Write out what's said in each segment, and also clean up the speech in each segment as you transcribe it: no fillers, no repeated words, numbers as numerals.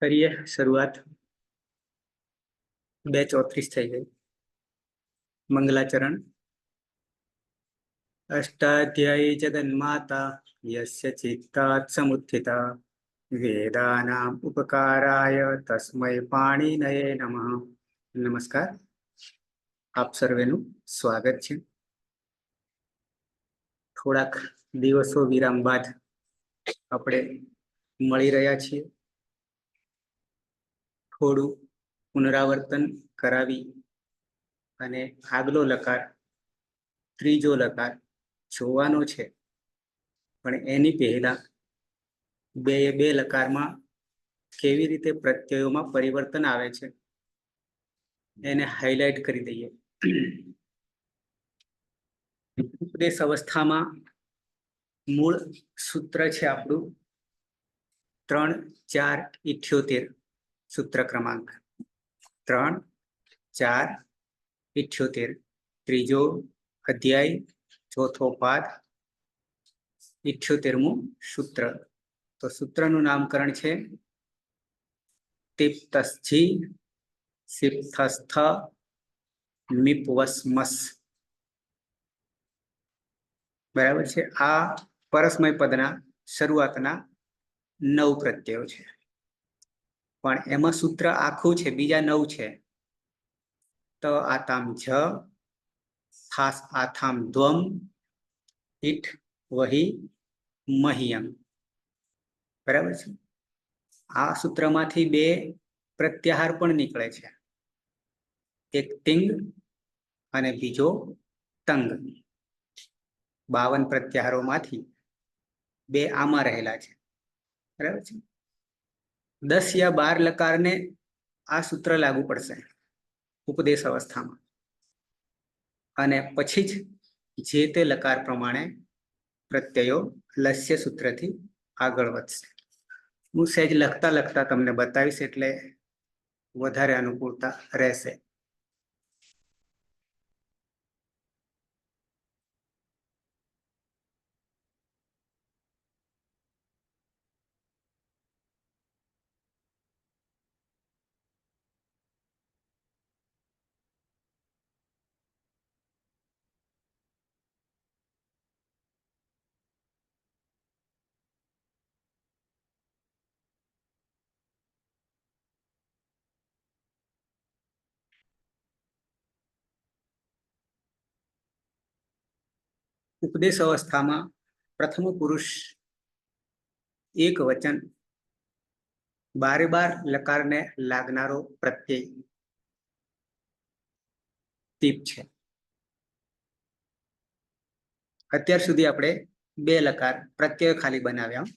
કરીએ શરૂઆત। 2:34 થઈ ગઈ। મંગલાચરણ। અષ્ટાધ્યાયી જગન્માતા યસ્ય ચિત્તાत् સમુત્થિતા વેદાનામ ઉપકારાય તસ્મૈ પાણિનયે નમઃ। નમસ્કાર, આપ સર્વેનું સ્વાગત છે। થોડાક દિવસો વિરામ બાદ આપણે મળી રહ્યા છીએ। થોડું પુનરાવર્તન કરાવી અને આગલો લકાર, ત્રીજો લકાર જોવાનો છે, પણ એની પહેલા બે લકારમાં કેવી રીતે પ્રત્યયોમાં પરિવર્તન આવે છે એને હાઇલાઇટ કરી દઈએ। ઉપદેશ અવસ્થામાં મૂળ સૂત્ર છે આપણું 3:4:78 સૂત્ર ક્રમાંક 3:4:78, ત્રીજો અધ્યાય, ચોથો પાઠ, 78મું સૂત્ર। તો સૂત્રનું નામકરણ છે તિપ્તસ્થિ સિપ્તસ્થ મિપવસ્મસ। બરાબર છે। આ પરસ્મય પદના શરૂઆતના 9 પ્રત્યયો છે, પણ એમાં સૂત્ર આખું છે, બીજા 9 છે। ત આતામ જ, થાસ આથામ ધ્વમ, ઈઠ વહી મહિયમ। બરાબર છે। આ સૂત્રમાંથી 2 પ્રત્યાહાર પણ નીકળે છે, એક તિંગ અને બીજો તંગ। 52 પ્રત્યાહારોમાંથી 2 આમાં રહેલા છે। બરાબર છે। 10 યા 12 લકારને આ સૂત્ર લાગુ પડશે ઉપદેશ અવસ્થામાં, અને પછી જ જે તે લકાર પ્રમાણે પ્રત્યયો લસ્ય સૂત્રથી આગળ વધશે। હું સહેજ લખતા લખતા તમને બતાવીશ એટલે વધારે અનુકૂળતા રહેશે। ઉપદેશ અવસ્થામાં પ્રથમ પુરુષ એક વચન 12 લકારને લાગનારો પ્રત્યય તીપ છે। અત્યાર સુધી આપણે 2 લકાર પ્રત્યય ખાલી બનાવ્યા।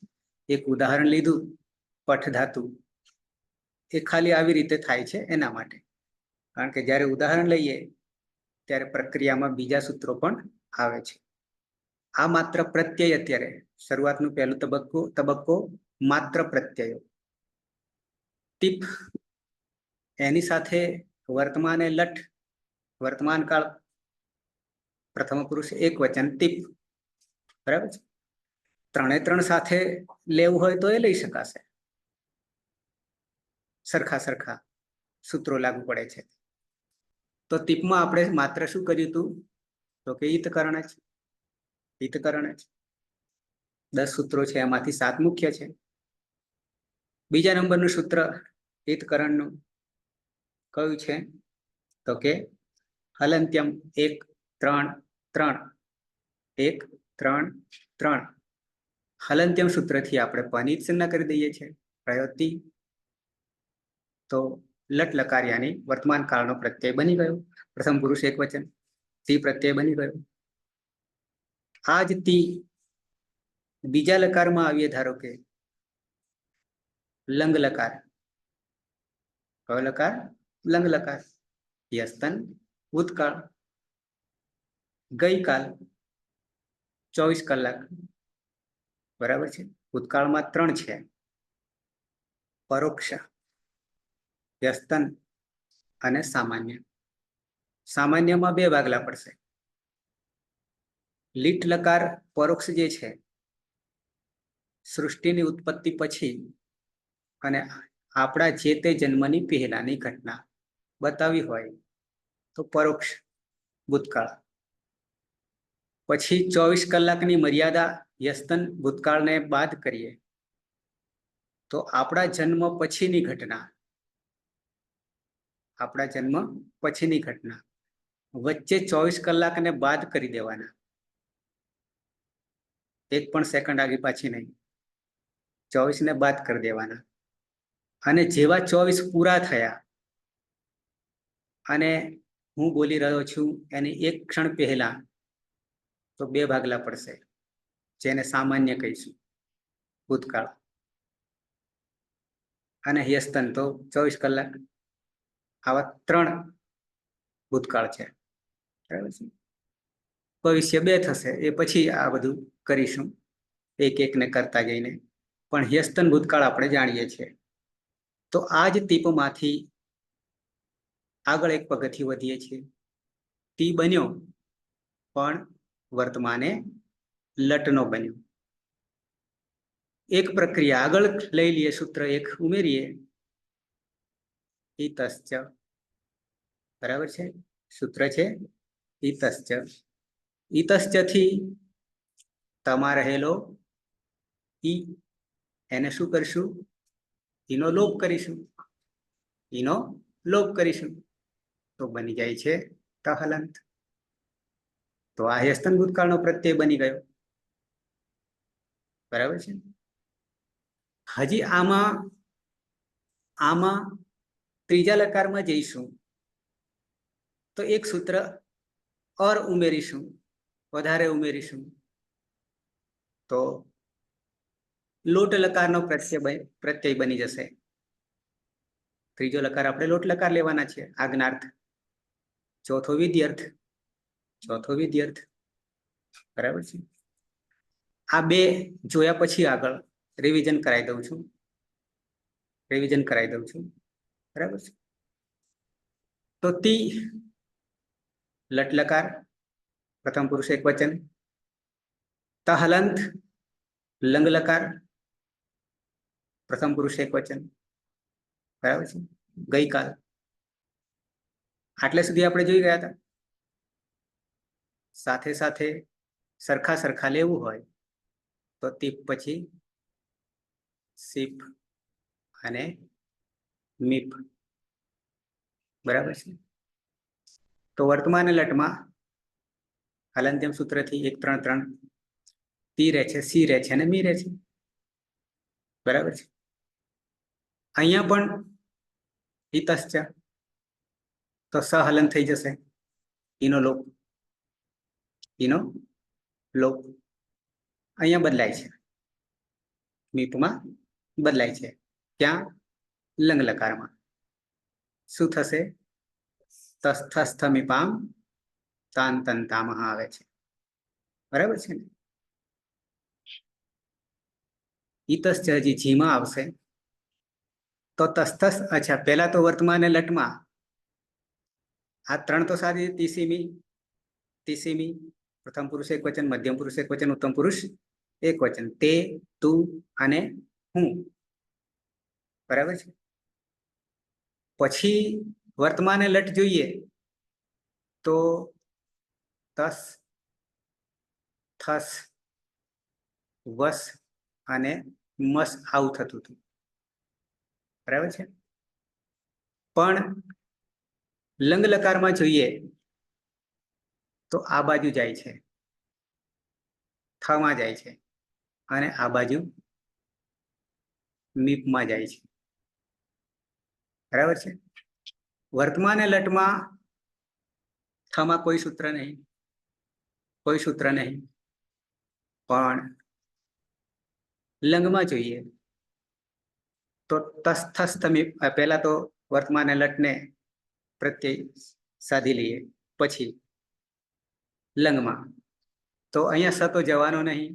એક ઉદાહરણ લીધું, પઠ ધાતુ, એ ખાલી આવી રીતે થાય છે એના માટે, કારણ કે જ્યારે ઉદાહરણ લઈએ ત્યારે પ્રક્રિયામાં બીજા સૂત્રો પણ આવે છે। આ માત્ર પ્રત્યય, અત્યારે શરૂઆતનું પહેલું તબક્કો માત્ર પ્રત્યયો। ટીપ એની સાથે વર્તમાન એ લઠ, વર્તમાન કાળ, પ્રથમ પુરુષ એક વચન ટીપ। બરાબર છે। 3 સાથે લેવું હોય તો એ લઈ શકાશે, સરખા સૂત્રો લાગુ પડે છે। તો ટીપમાં આપણે માત્ર શું કર્યું હતું, તો કે ઈતકરણ જ 10 સૂત્રો છે, એમાંથી 7 મુખ્ય છે। બીજા નંબરનું સૂત્ર ઈતકરણનું કયું છે, તો કે હલંત્યમ 1-3-3, 1-3-3 હલંત્યમ સૂત્રથી આપણે પનિત સંજ્ઞા કરી દઈએ છીએ, પ્રયોતિ। તો લટ લકાર્યાની વર્તમાન કાળનો પ્રત્યય બની ગયો, પ્રથમ પુરુષ એક વચન તી પ્રત્યય બની ગયો। આ જ તી બીજા લકારમાં આવીએ, ધારો કે લંગ લકાર, કયો લકાર, લંગ લકાર, યસ્તન ભૂતકાળ, ગઈકાલ 24 કલાક। બરાબર છે। ભૂતકાળમાં 3 છે, પરોક્ષ, વ્યસ્તન અને સામાન્ય। સામાન્યમાં 2 ભાગલા પડશે। લીટ લકાર પરોક્ષ જે છે, સૃષ્ટિની ઉત્પત્તિ પછી અને આપણા જે તે જન્મની પહેલાની ઘટના બતાવી હોય તો પરોક્ષ ભૂતકાળ. પછી 24 કલાકની મર્યાદા યસ્તન ભૂતકાળને બાદ કરીએ તો આપણા જન્મ પછીની ઘટના, આપણા જન્મ પછીની ઘટના વચ્ચે 24 કલાકને બાદ કરી દેવાના. એક પણ સેકન્ડ આગી પાછી નહીં, 24 ને બાદ કરી દેવાના. અને જેવા 24 પૂરા થયા અને હું બોલી રહ્યો છું એની એક ક્ષણ પહેલા તો 2 ભાગલા પડશે, જેને સામાન્ય કહીશું ભૂતકાળ, અને યસ્તન તો 24 કલાક. આવા 3 ભૂતકાળ છે, બરાબર છે. ભવિષ્ય 2 થશે, એ પછી આ બધું કરીશું એક એકને કરતા જઈને. પણ યસ્તન ભૂતકાળ આપણે જાણીએ છીએ. તો આ જ ટીપમાંથી આગળ એક પગથિયું વધીએ છીએ. ટી બન્યો પણ વર્તમાને લટનો બન્યો. એક પ્રક્રિયા આગળ લઈ લઈએ, સૂત્ર એક ઉમેરીએ, ઈતશ્ચ, બરાબર છે. સૂત્ર છે ઈતશ્ચ. ઈતશ્ચ થી તમા રહેલો ઈ, એને શું કરશું? ઈનો લોપ કરીશું. ઈનો લોપ કરીશું તો બની જાય છે તહલંત. તો આ યસ્તન ભૂતકાળનો પ્રત્યય બની ગયો, બરાબર છે. હજી આમાં ત્રીજા લકારમાં જઈશું તો એક સૂત્ર ઓર ઉમેરીશું, વધારે ઉમેરીશું, તો લોટ લકારનો પ્રત્યય બની જશે. ત્રીજો લકાર આપણે લોટ લકાર લેવાના છે, આજ્ઞાર્થ. ચોથો વિધ્યર્થ, બરાબર છે. આ 2 જોયા પછી આગળ રિવિઝન કરાવી દઉં છું, બરાબર છે. તો તી લટ લકાર પ્રથમ પુરુષ એક વચન, તહલંત લંગ લકાર પ્રથમ પુરુષ એક વચન, બરાબર છે. ગઈકાલ આટલે સુધી આપણે જોઈ ગયા હતા. સાથે સાથે સરખા લેવું હોય તો તીપ પછી સીપ અને મીપ, બરાબર છે. તો વર્તમાન લટમાં હલંત્યમ સૂત્રથી 1 3 3 તી રહે છે, સી રહે છે અને મી રહે છે, બરાબર છે. અહીંયા પણ ઈતશ્ચ તો સહલન થઈ જશે, ઈનો લોપ, અહીંયા બદલાય છે, મીપમાં બદલાય છે. ક્યાં? લંગ લકારમાં. શું થશે? તસ્થસ્થમીપામ તાંતંતામહ આવે છે, બરાબર છે ને. ઈતશ્ચ હજી જીમાં આવશે તો તસ્થસ. અચ્છા, પહેલા તો વર્તમાન લટમાં આ 3 તો સારી તીસીમી પ્રથમ પુરુષ એક વચન, મધ્યમ પુરુષ એક વચન, ઉત્તમ પુરુષ એક વચન, તે, તું અને હું, બરાબર છે. પછી વર્તમાન લટ જોઈએ તો તસ, થસ, વસ અને મસ આવું થતું હતું, બરાબર છે. પણ લંગ લકારમાં જોઈએ તો આ બાજુ જાય છે, થમાં જાય છે, અને આ બાજુ મીપમાં જાય છે, બરાબર છે. વર્તમાન લટમાં થમાં કોઈ સૂત્ર નહીં, પણ લંગમાં જોઈએ તો તસ્થસ્થમી. પહેલા તો વર્તમાન લટને પ્રત્યય સાધી લઈએ, પછી લંગમાં. તો અહીંયા સતો જવાનો નહીં,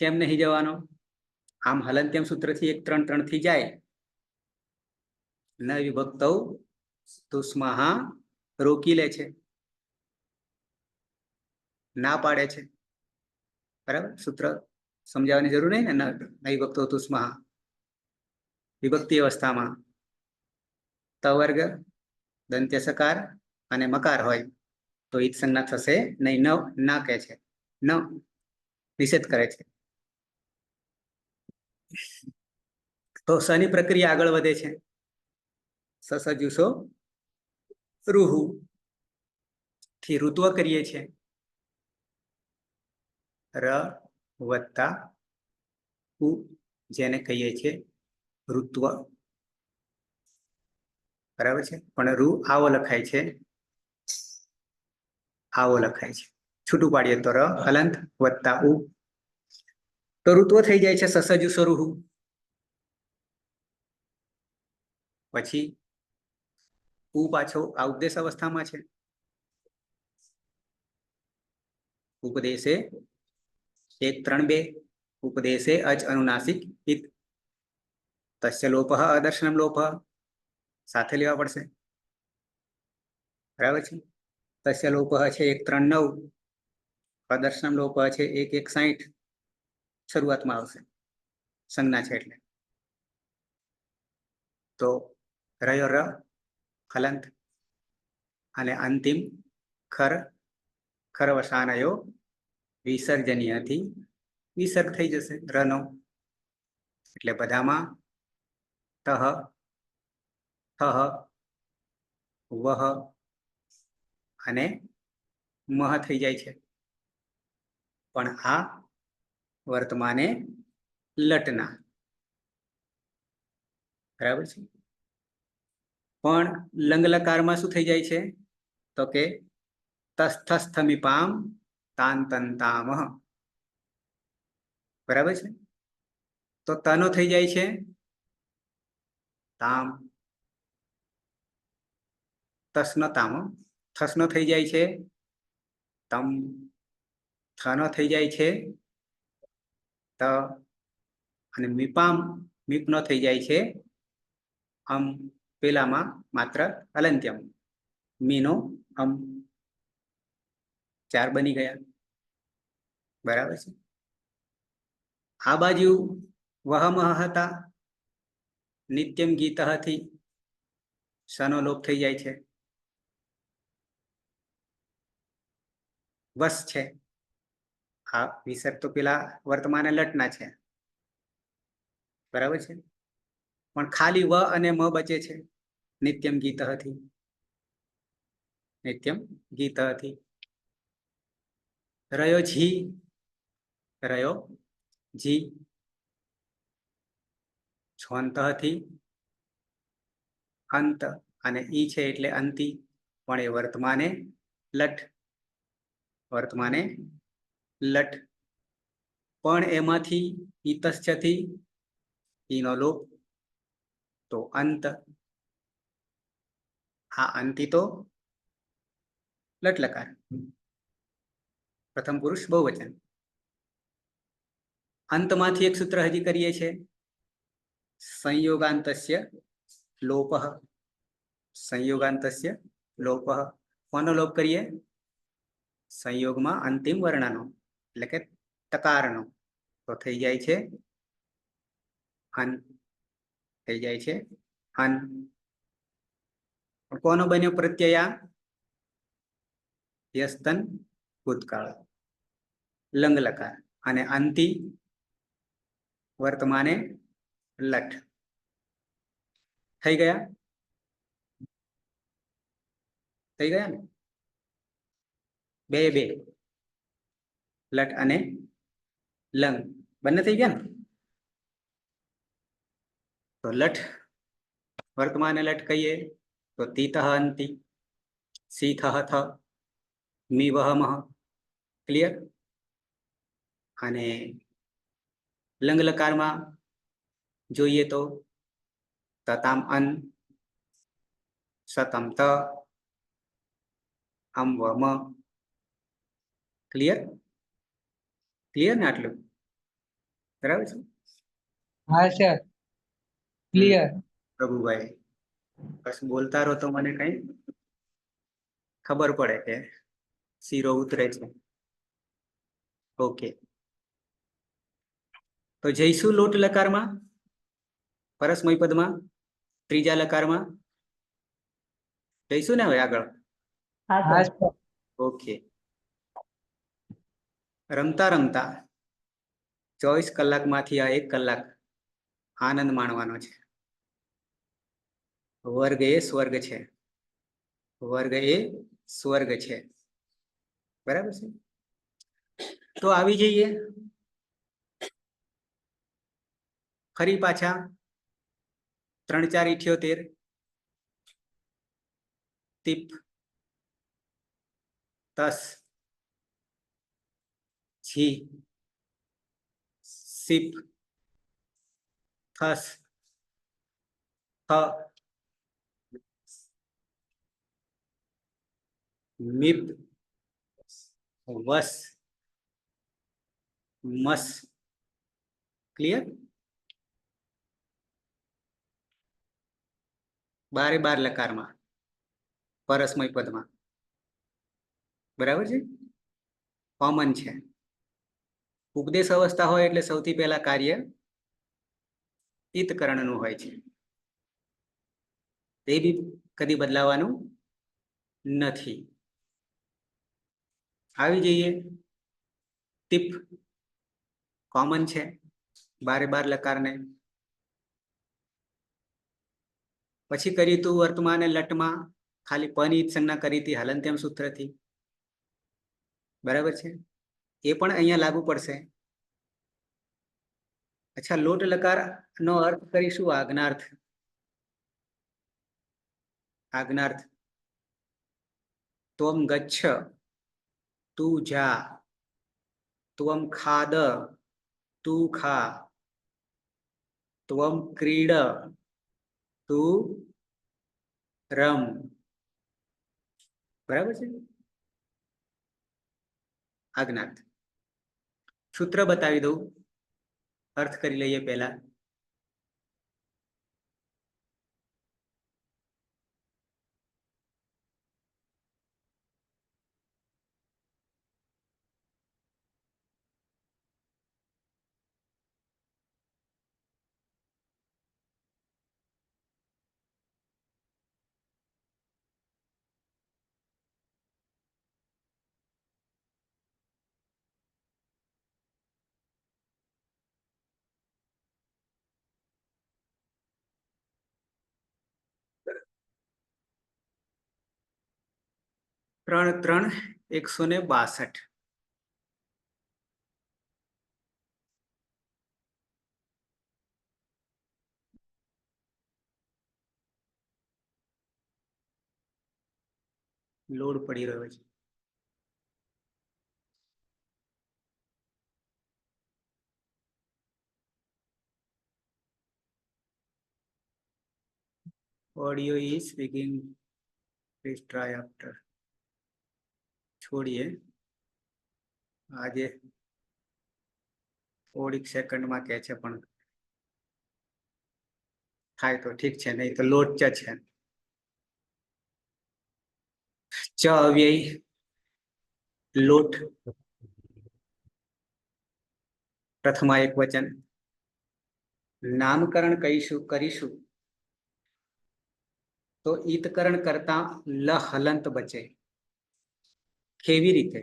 કેમ નહીં જવાનો? આમ હલંત્યમ સૂત્રથી 1 3 3 થી જાય. ન વિભક્તૌ તુસ્મહા રોકી લે છે, ના પાડે છે, બરાબર. સૂત્ર સમજાવવાની જરૂર નહીં ને. નહીં ભક્તો તુષ્મા વિભક્તિ અવસ્થામાં ત વર્ગ દંત્ય સકાર અને મકાર હોય તો ઈત સંજ્ઞા થશે નહીં. ના કહે છે, ન નિષેધ કરે છે. તો સની પ્રક્રિયા આગળ વધે છે. સસજુસો રૂહુ થી ઋત્વ કરીએ છીએ. ર વત્તા ઉ જેને કહીએ છીએ ઋત્વ. બરાબર છે. પણ રૂ આવો લખાય છે, આવો લખાય છે. છૂટું પાડીએ તો ર હલંત વત્તા ઉ તો ઋત્વ થઈ જાય છે સસજુ સ્વરૂહુ. પછી ઉ પાછો આ ઉપદેશ અવસ્થામાં છે. ઉપદેશે 1 3 2 ઉપદેશે અચ અનુનાસિક હિત તસ્ય લોપ અદર્શનમ લોપ સાથે લેવા પડશે. બરાબર છે. તસ્ય લોપ છે 1 3 9 અદર્શનમ લોપ છે 1 1 60 શરૂઆતમાં આવશે. સંજ્ઞા છે એટલે. તો રયો ર હલંત અને અંતિમ ખર ખરવસાનયો વિસર્જનીયથી વિસર્ગ થઈ જશે રનો. એટલે બધામાં તહ થહ વહ અને મહ થઈ જાય છે. પણ આ વર્તમાને લટના. બરાબર છે. પણ લંગલકારમાં શું થઈ જાય છે તો કે તસ્થસ્થમિપામ તાંતંતામહ. બરાબર છે. તો તનો થઈ જાય છે તામ, તસનો તામ, થસનો થઈ જાય છે તમ, થનો થઈ જાય છે ત અને મીપામ મીપનો થઈ જાય છે અમ. પેલામાં માત્ર અલંત્યમ મીનો અમ. 4 બની ગયા. બરાબર છે. આ બાજુ વહમહ હતા નિત્યમ ગીત થી સનો લોપ થઈ જાય છે. વસ છે. આ વિસર્ગ તો પેલા વર્તમાન લટના છે. બરાબર છે. પણ ખાલી વ અને મ બચે છે નિત્યમ ગીત થી. નિત્યમ ગીત થી રયો જી, રયો જી છોંત થી અંત અને ઈ છે એટલે અંતિ. પણ એ વર્તમાને લટ, વર્તમાને લટ. પણ એમાંથી ઈતશ્ચથી ઈનો લોપ તો અંત. આ અંતિ તો લટ લકાર. પ્રથમ પુરુષ બહુવચન. અંતમાંથી એક સૂત્ર હજી કરીએ છીએ સંયોગાંતસ્ય લોપ. સંયોગાંતસ્ય લોપ. કોનો લોપ કરીએ? સંયોગમાં અંતિમ વર્ણનો એટલે કે તકારનો. તો થઈ જાય છે અન. થઈ જાય છે અન. કોનો બન્યો પ્રત્યય? યસ્તન ભૂતકાળ લંગ લકાર અને અંતિ વર્તમાને લટ. થઈ ગયા? થઈ ગયા ને? બે બે લટ અને લંગ બંને થઈ ગયા ને? તો લટ વર્તમાન લટ કહીએ તો તીતઃ અંતિ, સીથઃ થ, મી વહ મહ. ક્લિયર? અને લંગ લકારમાં જોઈએ તો તતામ અન, સતમ ત, અમ વ મ. ક્લિયર? ક્લિયર ને આટલું? બરાબર છે. હા સર, ક્લિયર. પ્રભુભાઈ બસ બોલતા રહો તો મને કઈ ખબર પડે કે શીરો ઉતરે છે. ઓકે. તો જઈશું લોટ લકારમાં, પરસ્મય પદમાં, ત્રીજા લકારમાં જઈશું ને હવે આગળ? હા સર. ઓકે. રમતા રમતા 24 કલાકમાંથી આ 1 કલાક આનંદ માણવાનો છે. વર્ગ એ સ્વર્ગ છે, વર્ગ એ સ્વર્ગ છે. બરાબર છે? તો આવી જઈએ ફરી પાછા 3 4 78 તીપ તસ છી સીપ થસ થ મીપ વસ મસ. ક્લિયર? 12 લકારમાં, પરસ્મય પદમાં. બરાબર છે? કોમન છે. ઉપદેશ અવસ્થા હોય એટલે સૌથી પહેલા કાર્ય ઈતકરણનું હોય છે. તે બી કદી બદલાવાનું નથી. આવી જઈએ ટીપ, કોમન છે 12 લકારને. પછી કરી તું વર્તમાન લટમાં ખાલી પની સંજ્ઞા કરી હતી હલંત્યમ સૂત્રથી. બરાબર છે? એ પણ અહીંયા લાગુ પડશે. અચ્છા, લોટ લકાર નો અર્થ કરીશું આજ્ઞાર્થ. આજ્ઞાર્થ. ત્વમ ગચ્છ, તું જા, ત્વમ ખાદ, તું ખા, ત્વમ ક્રીડ, તું રમ. બરાબર છે? આજ્ઞાર્થ. સૂત્ર બતાવી દઉં, અર્થ કરી લઈએ પહેલા. ત્રણ 3 162. લોડ પડી રહ્યો છે. Audio is begin. Please try after. છોડીએ. આજે થોડીક સેકન્ડમાં કહે છે પણ થાય તો ઠીક છે, નહીં તો લોટ ચ છે. ચ અવ્યય લોટ, પ્રથમા એક વચન. નામકરણ કરીશું તો ઈતકરણ કરતા લ હલંત બચે. કેવી રીતે?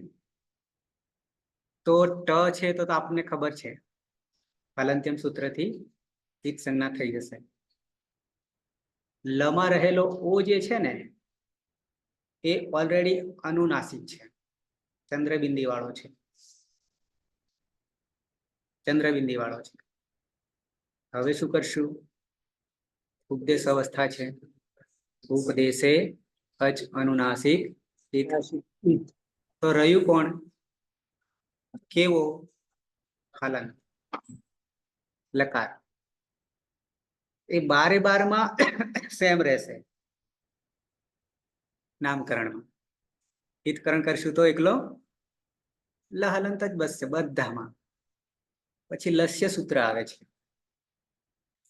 તો ટ છે તો આપને ખબર છે હલંત્યમ સૂત્રથી ઈત સંજ્ઞા થઈ જશે. લમાં રહેલો ઓ જે છે ને એ ઓલરેડી અનુનાસિક છે, ચંદ્રબિંદી વાળો છે. ચંદ્રબિંદી વાળો છે. હવે શું કરશું? ઉપદેશ અવસ્થા છે. ઉપદેશે અચ અનુનાસિક ઈત. તો રહ્યું કોણ? કેવો? હલન લકાર. એ 12 માં સેમ રહેશે. નામકરણમાં ઈતકરણ કરશું તો એકલો લ હલંત જ બસશે બધામાં. પછી લસ્ય સૂત્ર આવે છે,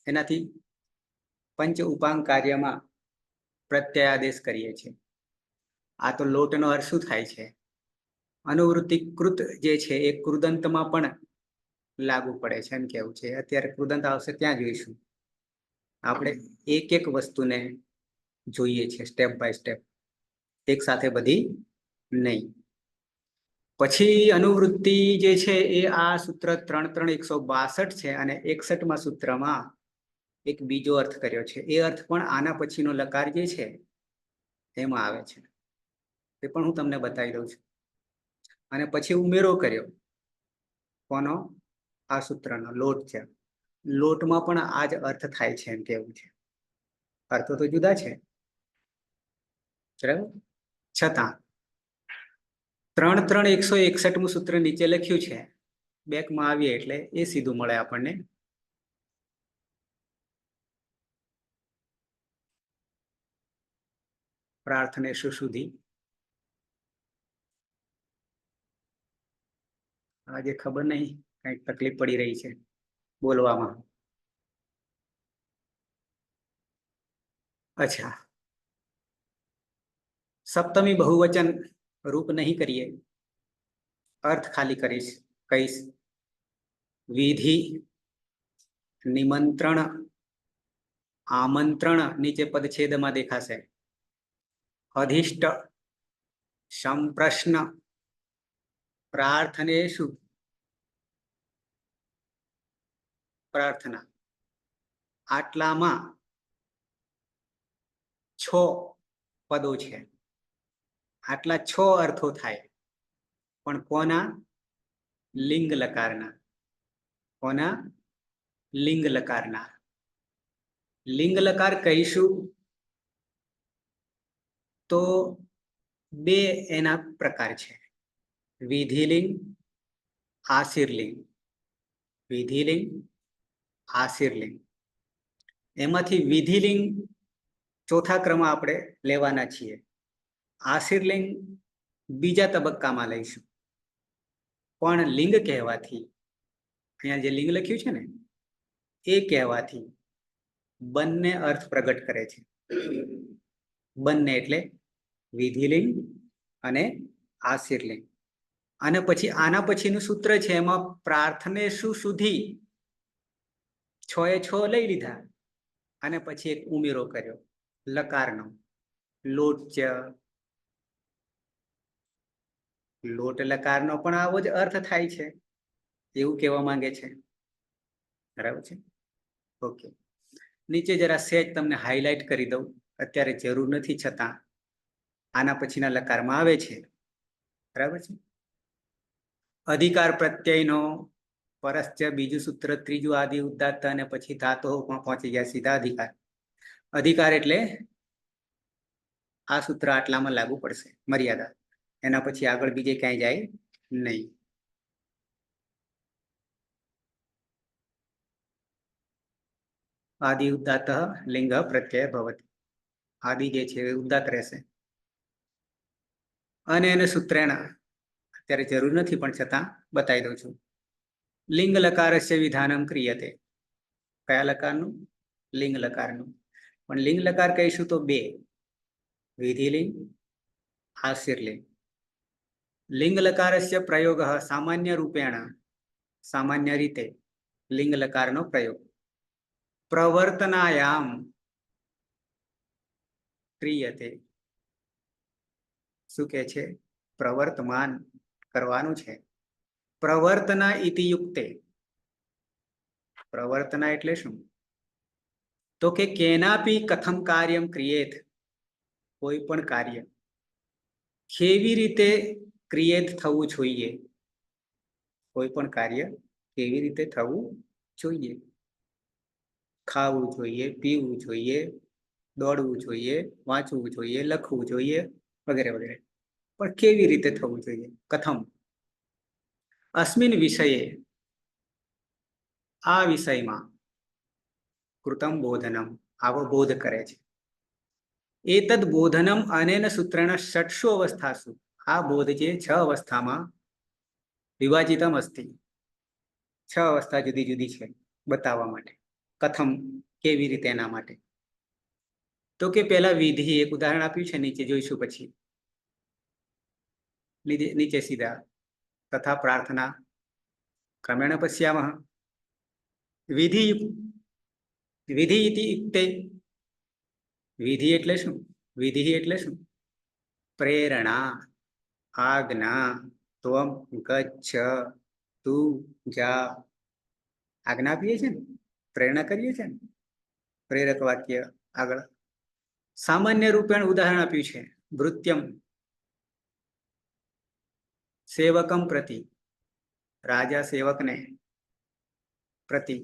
એનાથી પંચ ઉપાંગ કાર્યમાં પ્રત્યયાદેશ કરીએ છીએ. આ તો લોટનો અર્થ શું થાય છે? અનુવૃત્તિ કૃત જે છે એ કૃદંતમાં પણ લાગુ પડે છે એમ કેવું છે. અત્યારે કૃદંત આવશે ત્યાં જોઈશું. આપણે એક એક વસ્તુને જોઈએ છે સ્ટેપ બાય સ્ટેપ, એક સાથે બધી નહીં. પછી અનુવૃત્તિ જે છે એ આ સૂત્ર 3-3-162 છે અને 61માં સૂત્રમાં એક બીજો અર્થ કર્યો છે. એ અર્થ પણ આના પછીનો લકાર જે છે એમાં આવે છે. એ પણ હું તમને બતાવી દઉં છું. અને પછી ઉમેરો કર્યો કોનો? આ સૂત્રનો લોટ છે. લોટમાં પણ આ જ અર્થ થાય છે એમ કેવું છે. અર્થો તો જુદા છે, બરાબર, છતાં 3-3-161મું સૂત્ર નીચે લખ્યું છે. બેકમાં આવીએ એટલે એ સીધું મળે આપણને. પ્રાર્થને શું સુધી આજે ખબર નહીં કઈક તકલીફ પડી રહી છે બોલવામાં. અચ્છા, સપ્તમી બહુવચન રૂપ નહીં કરીએ, અર્થ ખાલી કહીશ. વિધિ, નિમંત્રણ, આમંત્રણ નીચે પદછેદમાં દેખાશે. અધિષ્ટ, સંપ્રશ્ન, પ્રાર્થનેષુ, પ્રાર્થના. આટલામાં 6 પદો છે. આટલા 6 અર્થો થાય, પણ કોના? લિંગ લકારના. કોના? લિંગ લકારના. લિંગ લકાર કહીશું તો 2 એના પ્રકાર છે. વિધિલિંગ, આશીર્લિંગ. વિધિલિંગ, આશીર્લિંગ. એમાંથી વિધિલિંગ ચોથા ક્રમમાં આપણે લેવાના છીએ. આશીર્લિંગ બીજા તબક્કામાં લઈશું. પણ લિંગ કહેવાથી, અહીંયા જે લિંગ લખ્યું છે ને એ કહેવાથી બંને અર્થ પ્રગટ કરે છે. બંને એટલે વિધિલિંગ અને આશીર્લિંગ. અને પછી આના પછીનું સૂત્ર છે એમાં પ્રાર્થને શું સુધી 6 એ 6 લઈ લીધા અને પછી એક ઉમેરો કર્યો લકારનો. લોટ, લોટ લકારનો પણ આવો જ અર્થ થાય છે એવું કહેવા માંગે છે. બરાબર છે, ઓકે. નીચે જરા સેજ તમને હાઈલાઈટ કરી દઉં, અત્યારે જરૂર નથી છતાં આના પછીના લકારમાં આવે છે. બરાબર છે. અધિકાર પ્રત્યયનો પરસ્ય બીજું સૂત્ર, ત્રીજું આદિ ઉદાત્ત અને પછી ધાતુમાં પહોંચી ગયા સીધા અધિકાર. અધિકાર એટલે આ સૂત્ર આટલામાં લાગુ પડશે, મર્યાદા. એના પછી આગળ બીજે ક્યાંય જાય નહીં. આદિ ઉદાત્ત લિંગ પ્રત્યય ભવતિ. આદિ જે છે એ ઉદાત્ત રહેશે. અને એને સૂત્રેણ અત્યારે જરૂર નથી પણ છતાં બતાવી દઉં છું. લિંગ લકારસ્ય વિધાનમ ક્રિયતે. કયા લકારનું? લિંગ લકારનું. પણ લિંગ લકાર કહીશું તો 2, વિધિલિંગ, આશીર્લિંગ. લિંગ લકારસ્ય પ્રયોગ સામાન્ય રૂપેણ, સામાન્ય રીતે લિંગ લકારનો પ્રયોગ પ્રવર્તનાયામ ક્રિયતે. શું કે છે? પ્રવર્તમાન કરવાનું છે. પ્રવર્તના ઇતિ યુક્તે. પ્રવર્તના એટલે શું? તો કે કેનાપી કથમ કાર્યમ ક્રિયેત. કોઈ પણ કાર્ય કેવી રીતે ક્રિએટ થવું જોઈએ. કોઈ પણ કાર્ય કેવી રીતે થવું જોઈએ. ખાવું જોઈએ, પીવું જોઈએ, દોડવું જોઈએ, વાંચવું જોઈએ, લખવું જોઈએ, વગેરે વગેરે. પણ કેવી રીતે થવું જોઈએ? કથમ. અસ્મિન વિષયે, આ વિષયમાં કૃતમ બોધનમ, આવો બોધ કરે છે. એતદ બોધનમ અનેન સૂત્રેણ ષટ્સુ અવસ્થાસુ. આ બોધ જે 6 અવસ્થામાં વિભાજિતમ અસ્તિ. 6 અવસ્થા જુદી જુદી છે બતાવવા માટે. કથમ, કેવી રીતે, એના માટે. તો કે પેલા વિધિ, એક ઉદાહરણ આપ્યું છે નીચે, જોઈશું પછી. નીચે સીધા તથા પ્રાર્થના, ક્રમેણ પશ્યામः. વિધિ વિધિ ઇતિ યુક્તે. વિધિ એટલે શું? વિધિ એટલે શું? પ્રેરણા, આજ્ઞા. ત્વમ ગચ્છ, તું જા. આજ્ઞા આપીએ છીએ ને, પ્રેરણા કરીએ છીએ ને, પ્રેરક વાક્ય આગળ. સામાન્ય રૂપેણ ઉદાહરણ આપ્યું છે. ભૃત્યમ સેવકમ પ્રતિ. રાજા સેવકને પ્રતિ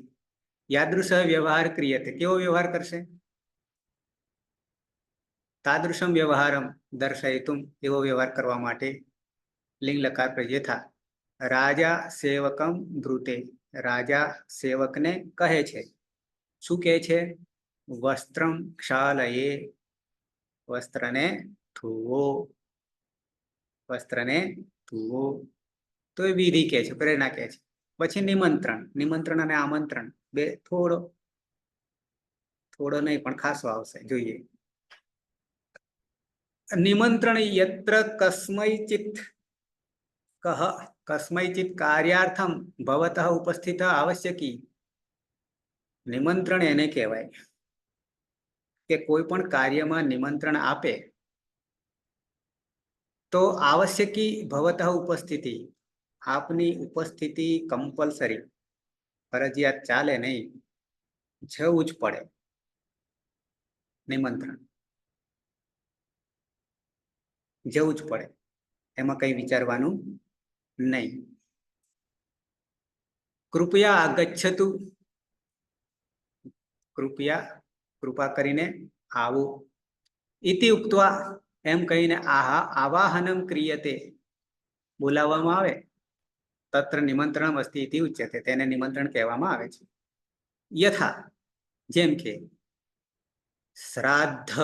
યાદૃશ વ્યવહાર ક્રિયતે. કેવો વ્યવહાર કરશે? તાદૃશમ વ્યવહારમ દર્શયતુમ. એવો વ્યવહાર કરવા માટે લિંગ લકાર યથા. રાજા સેવકમ બ્રૂતે. રાજા સેવકને કહે છે. શું કહે છે? વસ્ત્રમ ક્ષાલયે. વસ્ત્રને ધોવો. વસ્ત્રને ધોવો. તો એ વિધિ કહે છે, પ્રેરણા કહે છે. પછી નિમંત્રણ. નિમંત્રણ અને આમંત્રણ બે થોડો નહીં પણ ખાસો આવશે, જોઈએ. નિમંત્રણ યત્ર કસ્મૈચિત કસ્મૈચિત કાર્યાર્થમ ભવતઃ ઉપસ્થિત આવશ્યકી. નિમંત્રણ એને કહેવાય કે કોઈ પણ કાર્યમાં નિમંત્રણ આપે તો આવશ્યકી ભવતઃ ઉપસ્થિતિ. આપની ઉપસ્થિતિ કમ્પલસરી, ફરજિયાત ચાલે નહીં, જવું જ પડે. નિમંત્રણ જવું જ પડે, એમાં કઈ વિચારવાનું નહીં. કૃપયા આગચ્છતુ. કૃપા કરીને આવો. ઇતિ ઉક્ત્વા. એમ કહીને આવાહનમ ક્રિયતે. બોલાવવામાં આવે. તત્ર નિમંત્રણ અસ્તિ ઇતિ ઉચ્યતે. તેને નિમંત્રણ કહેવામાં આવે છે. યથા, જેમ કે શ્રાદ્ધ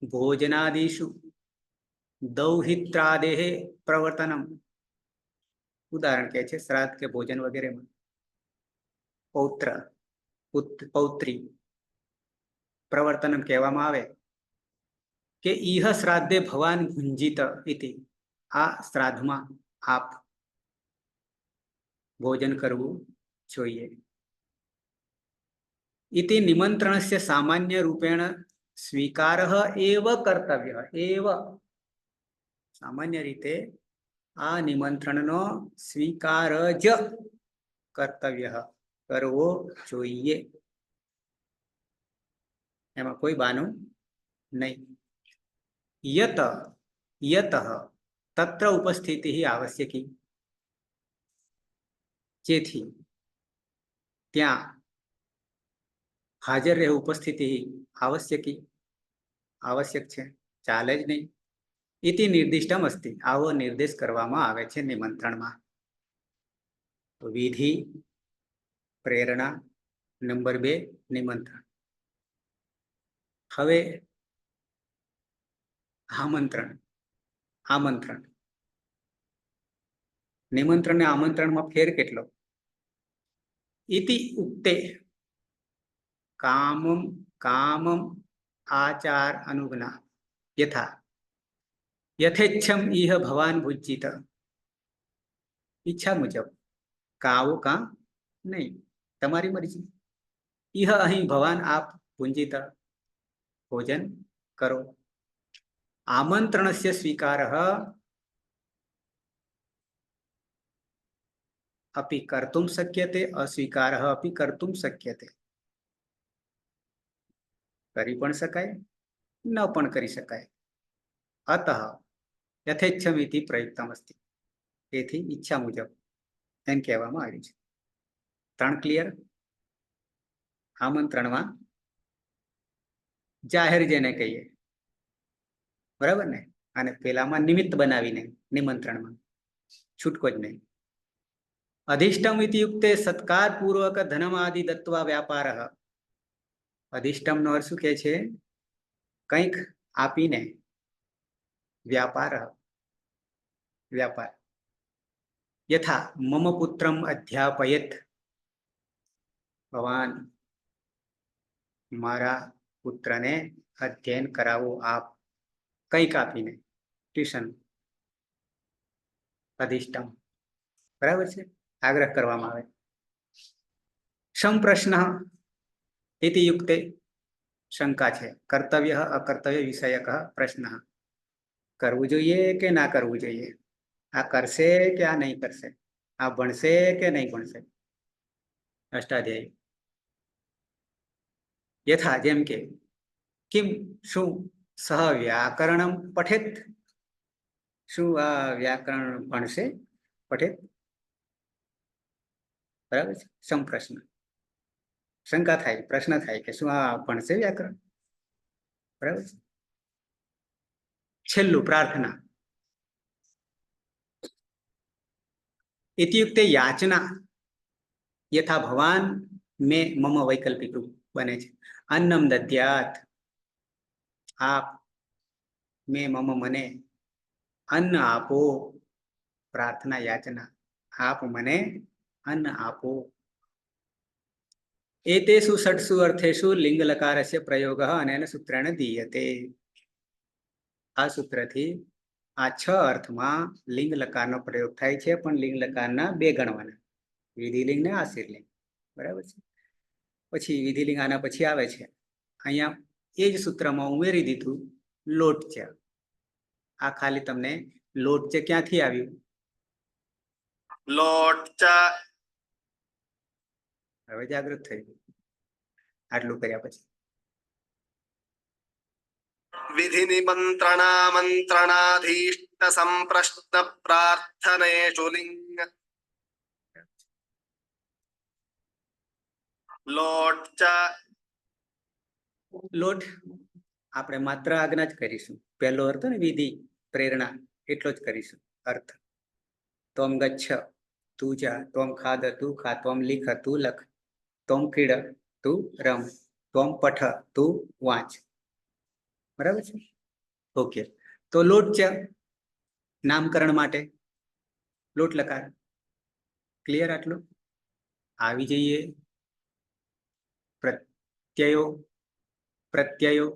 ભોજનાદિષુ દૌહિત્રાદેહ પ્રવર્તનમ. ઉદાહરણ કે છે શ્રાદ્ધ કે ભોજન વગેરેમાં પૌત્ર પૌત્રી પ્રવર્તનમ કહેવામાં આવે કે ઇહ શ્રાદ્ધે ભવાન ભુંજીત ઇતિ. આ શ્રાદ્ધમાં આપ ભોજન કરવું જોઈએ. ઇતિ નિમંત્રણસ્ય સામાન્ય રૂપેણ સ્વીકારઃ એવ કર્તવ્ય. એવ સામાન્ય રીતે આ નિમંત્રણનો સ્વીકાર જ કર્તવ્ય, કરવો જોઈએ. એમાં કોઈ બાનું નહીં. યત તત્ર ઉપસ્થિતિ આવશ્યકી. જેથી ત્યાં હાજર રહેવું, ઉપસ્થિતિ આવશ્યકી, આવશ્યક છે, ચાલે જ નહીં. ઇતિ નિર્દિષ્ટમ અસ્તિ. આવો નિર્દેશ કરવામાં આવે છે નિમંત્રણમાં. વિધિ, પ્રેરણા. નંબર 2 નિમંત્રણ. હવે આમંત્રણ. નિમંત્રણ ને આમંત્રણમાં ફેર કેટલો? ઇતિ ઉક્તે કામમ આચાર અનુગના યથા યથેચ્છમ ઇહ ભવાન ભુજ્જિત. ઈચ્છા મુજબ કાવો કા નહીં, તમારી મરજી. ઇહ અહીં ભવાન આપ, ભુંજિત ભોજન કરો. આમંત્રણસ્ય સ્વીકારઃ અપि કર્તુમ શક્યતે, અસ્વીકારઃ અપि કર્તુમ શક્યતે. કરી પણ શકાય, ન પણ કરી શકાય. અતઃ યથેચ્છમિતિ પ્રયુક્તમ અસ્તિ. તેથી ઈચ્છા મુજબ એમ કહેવામાં આવ્યું છે. 3 ક્લિયર. આમંત્રણમાં જાહેર જેને કહીએ, બરાબર ને? અને પેલામાં નિમિત્ત બનાવીને નિમંત્રણમાં છૂટકો જ નહીં. અધિષ્ટમ ઇતિ યુક્તે સત્કાર પૂર્વક ધનમાદિ દત્વા વ્યાપાર. અધિષ્ટમ નો અર્થ શું કે છે? કંઈક આપીને વ્યાપાર. યથા મમ પુત્રમ અધ્યાપયેત. ભગવાન મારા પુત્રને અધ્યયન કરાવો આપ. કંઈક આપીને, ટ્યુશન. અધિષ્ટમ, બરાબર છે. આગ્રહ કરવામાં આવે. સંપ્રશ્ન ઇતિ યુક્તે શંકા છે. કર્તવ્ય અકર્તવ્ય વિષયક પ્રશ્ન. કરવું જોઈએ કે ના કરવું જોઈએ, આ કરશે કે આ નહીં કરશે, આ ભણશે કે નહીં ભણશે. અષ્ટાધ્યાયી. યથા જેમ કે કિમ શું સહ વ્યાકરણમ પઠેત, શું આ વ્યાકરણ ભણશે પઠેત. બરાબર છે. સંપ્રશ્ન, શંકા થાય, પ્રશ્ન થાય કે શું આ ભણશે વ્યાકરણ. બરાબર છે. છેલ્લું પ્રાર્થના. ઇત્યુક્તે યાચના યથા ભવાન મે મમ વૈકલ્પિક રૂપ બને છે. અન્નમ દદ્યાત, આપ, મે મમ મને, અન્ન આપો. પ્રાર્થના યાચના, આપ મને અન્ન આપો. એતેષુ ષટ્સુ અર્થેષુ લિંગ લકારસ્ય પ્રયોગ અનેન સૂત્રેણ દીયતે. આ સૂત્રથી આ 6 અર્થમાં લિંગ લકારનો પ્રયોગ થાય છે, પણ લિંગ લકારના 2 ગણવાના, વિધિલિંગ ને આશીર્લિંગ. બરાબર છે. પછી વિધિલિંગ આના પછી આવે છે. અહીંયા એ જ સૂત્રમાં ઉમેરી દીધું લોટચ. આ ખાલી તમને લોટચ ક્યાંથી આવ્યું, લોટચ. હવે જાગૃત થઈ ગયું આટલું કર્યા પછી. વિધિ નિમંત્રણામંત્રણાધીષ્ટ સંપ્રશ્ન પ્રાર્થનેષુ લિંગ. લોટચ. લોટ આપણે માત્ર આજ્ઞા જ કરીશું. પહેલો અર્થ ને વિધિ પ્રેરણા એટલો જ કરીશું અર્થ. તોમ ગચ્છ તું જા, તોમ ખાદ તું ખા, તોમ લીખ તું લખ, તોમ ક્રીડ તું રમ, તોમ પઠ તું વાંચ. બરાબર છે. ઓકે. તો લોટ ચ નામકરણ માટે લોટ લકાર. ક્લિયર આટલું. આવી જઈએ પ્રત્યયો. પ્રત્યયો